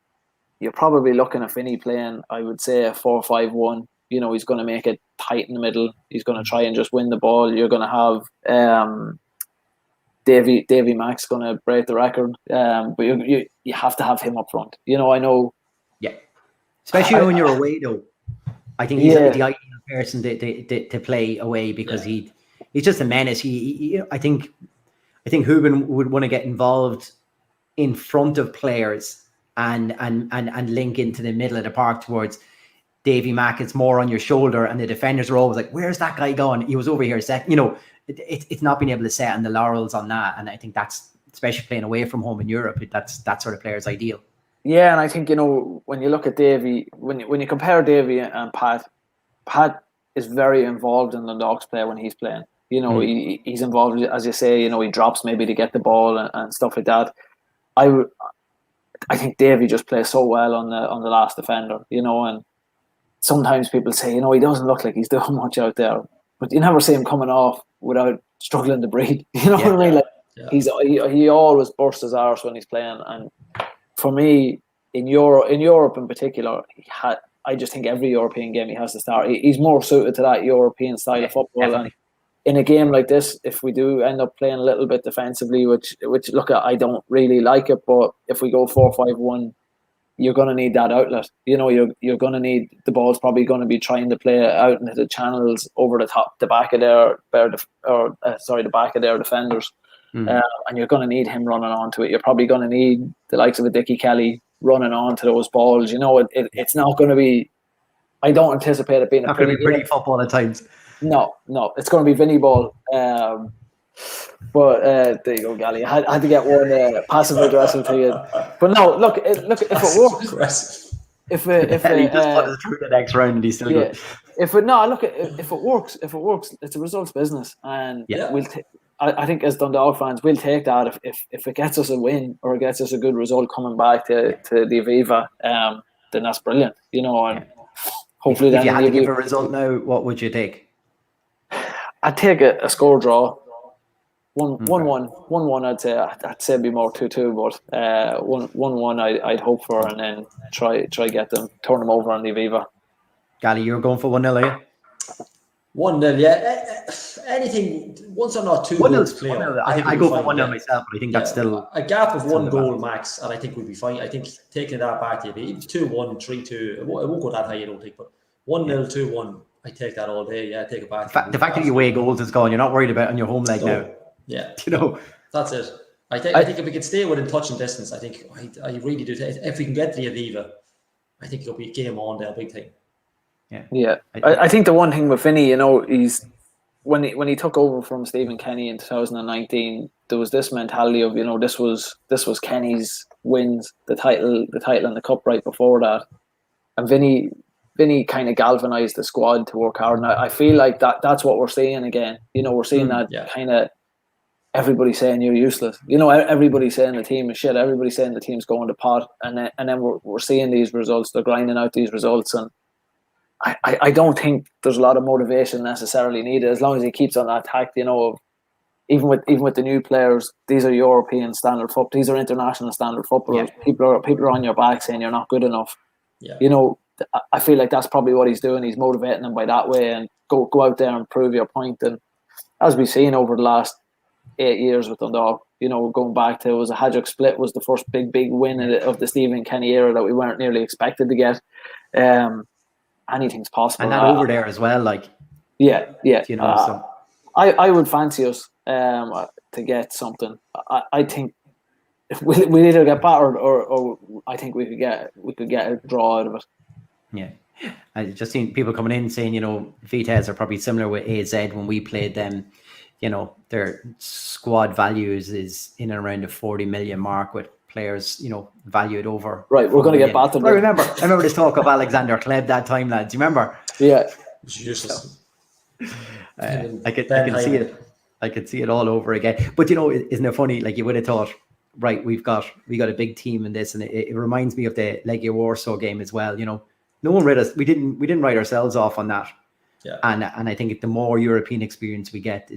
looking at Finney playing, I would say, a 4-5-1. You know, he's going to make it tight in the middle. He's going to try and just win the ball. You're going to have Davy Mack's going to break the record, but you have to have him up front. You know, I know. Yeah, especially when you're away, though. I think he's the ideal person to play away, because he's just a menace. I think Hubin would want to get involved in front of players and link into the middle of the park towards Davy Mack. It's more on your shoulder, and the defenders are always like, "Where's that guy gone? He was over here a second." You know, it's not being able to set on the laurels on that, and I think that's, especially playing away from home in Europe, that's that sort of player's ideal. Yeah, and I think, you know, when you look at Davy, when you compare Davy and Pat is very involved in the Dundalk's play when he's playing. You know, he's involved, as you say. You know, he drops maybe to get the ball and stuff like that. I think Davy just plays so well on the last defender. You know, and sometimes people say, you know, he doesn't look like he's doing much out there, but you never see him coming off without struggling to breathe. You know what I mean? Like, he always bursts his arse when he's playing, and for me, in Europe in particular, I just think every European game he has to start. He's more suited to that European style of football. Definitely. And in a game like this, if we do end up playing a little bit defensively, which look, I don't really like it, but if we go 4-5-1, you're going to need that outlet. You know, you're going to need, the ball's probably going to be trying to play out into the channels over the back of their defenders. And you're going to need him running onto it. You're probably going to need the likes of a Dickie Kelly running onto those balls. You know, it's not going to be. I don't anticipate it being not going to be pretty football at times. No, it's going to be Vinny ball. But there you go, Gally. I had to get one passive aggressive to you. But no, look, if it works, aggressive. If he just put it through the next round and he's still good. If it works, it's a results business, and we'll. I think as Dundalk fans, we'll take that if it gets us a win or it gets us a good result coming back to the Aviva. that's brilliant, you know. And hopefully, if then you had to maybe give a result now, what would you take? I'd take a score draw. 1-1. I'd say it'd be more 2-2, but 1-1 I'd hope for, and then try get them, turn them over on Levadia. Gally, you're going for 1-0, are you? 1-0, yeah. Anything, once or not 2 goals clear. I go for 1-0 myself, but I think that's still a gap of 1 goal max, and I think we'll be fine. I think taking that back to you, 2-1, 3-2, it won't go that high, I don't think, but 1-0, 2-1, I take that all day. Yeah, take it back. The fact that your away goals is gone, you're not worried about on your home leg now. Yeah, you know, that's it. I think if we could stay within touch and distance, I think I really do. If we can get the Aviva, I think it'll be a game on there, big thing. Yeah. I think the one thing with Vinny, you know, he's when he took over from Stephen Kenny in 2019, there was this mentality of, you know, this was Kenny's wins, the title and the cup right before that, and Vinny kind of galvanized the squad to work hard, and I feel like that's what we're seeing again. You know, we're seeing that kind of everybody saying you're useless. You know, everybody saying the team is shit. Everybody saying the team's going to pot, and then we're seeing these results. They're grinding out these results, and I don't think there's a lot of motivation necessarily needed as long as he keeps on that tact. You know, of even with the new players, these are European standard football. These are international standard footballers. Yeah. People are on your back saying you're not good enough. Yeah. You know, I feel like that's probably what he's doing. He's motivating them by that way, and go out there and prove your point. And as we've seen over the last 8 years with Dundalk, you know, going back to, it was a Haddock split was the first big win of the Stephen Kenny era that we weren't nearly expected to get. Anything's possible, and that over there as well, like you know. So I would fancy us to get something. I think if we either get battered or I think we could get a draw out of it. Yeah, I just seen people coming in saying, you know, Vitesse are probably similar with AZ when we played them. You know, their squad values is in and around the 40 million mark, with players, you know, valued over. Right, we're going to get battered. I remember this talk of Alexander Kleb that time, lads. Do you remember? Yeah. I could see it. I could see it all over again. But you know, isn't it funny? Like, you would have thought, right, we got a big team in this, and it reminds me of the Legia Warsaw game as well. You know, no one read us. We didn't write ourselves off on that. Yeah. And I think the more European experience we get,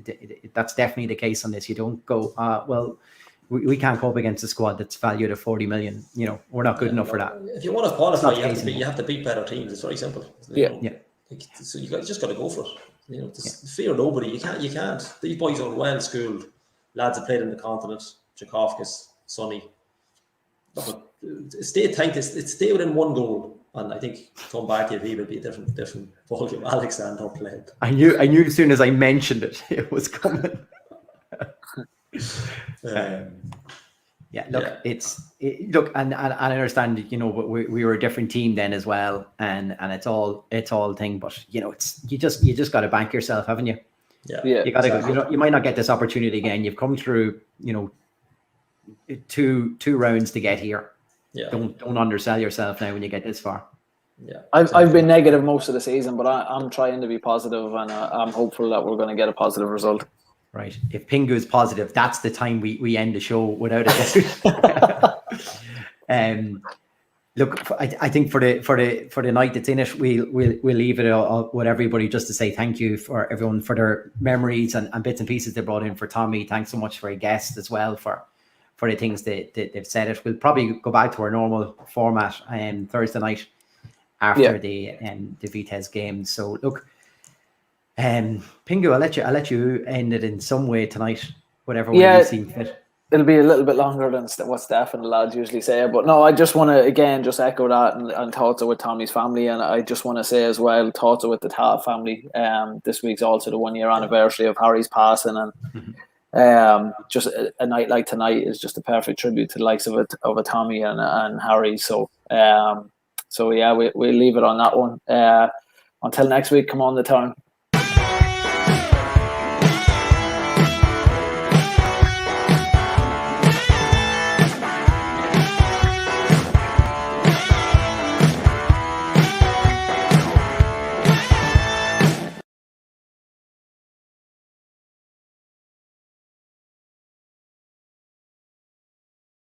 that's definitely the case on this. You don't go, well, we can't cope against a squad that's valued at 40 million. You know, we're not good enough for that. If you want to qualify, you have to beat better teams. It's very simple. Yeah. So you just got to go for it. You know, fear nobody. You can't. These boys are well schooled lads that played in the continent. Tchaikovskis, Sonny. Stay tight. Stay within 1 goal. And I think come back to Aviva would be a different ball game. Alexander played. I knew as soon as I mentioned it, it was coming. Look, and I understand, you know, we were a different team then as well, and it's all thing, but you know, you just got to bank yourself, haven't you? Yeah. You got to go. You know, you might not get this opportunity again. You've come through, you know, two rounds to get here. Yeah. Don't undersell yourself now when you get this far. Yeah. I've been negative most of the season, but I'm trying to be positive, and I'm hopeful that we're going to get a positive result. Right. If Pingu is positive, that's the time we end the show without a doubt. Look, I think for the night that's in it, we'll leave it with everybody just to say thank you for everyone for their memories and bits and pieces they brought in for Tommy. Thanks so much for a guest as well for the things that they've said. It. We'll probably go back to our normal format Thursday night after the Vitesse game. So look. Pingu, I'll let you end it in some way tonight, whatever way you see fit. It'll be a little bit longer than what Steph and the lads usually say, but no, I just want to again just echo that and thoughts are with Tommy's family, and I just want to say as well, thoughts are with the Tata family. This week's also the 1 year anniversary of Harry's passing, and just a night like tonight is just a perfect tribute to the likes of a Tommy and Harry. So yeah, we'll leave it on that one. Until next week, come on the turn.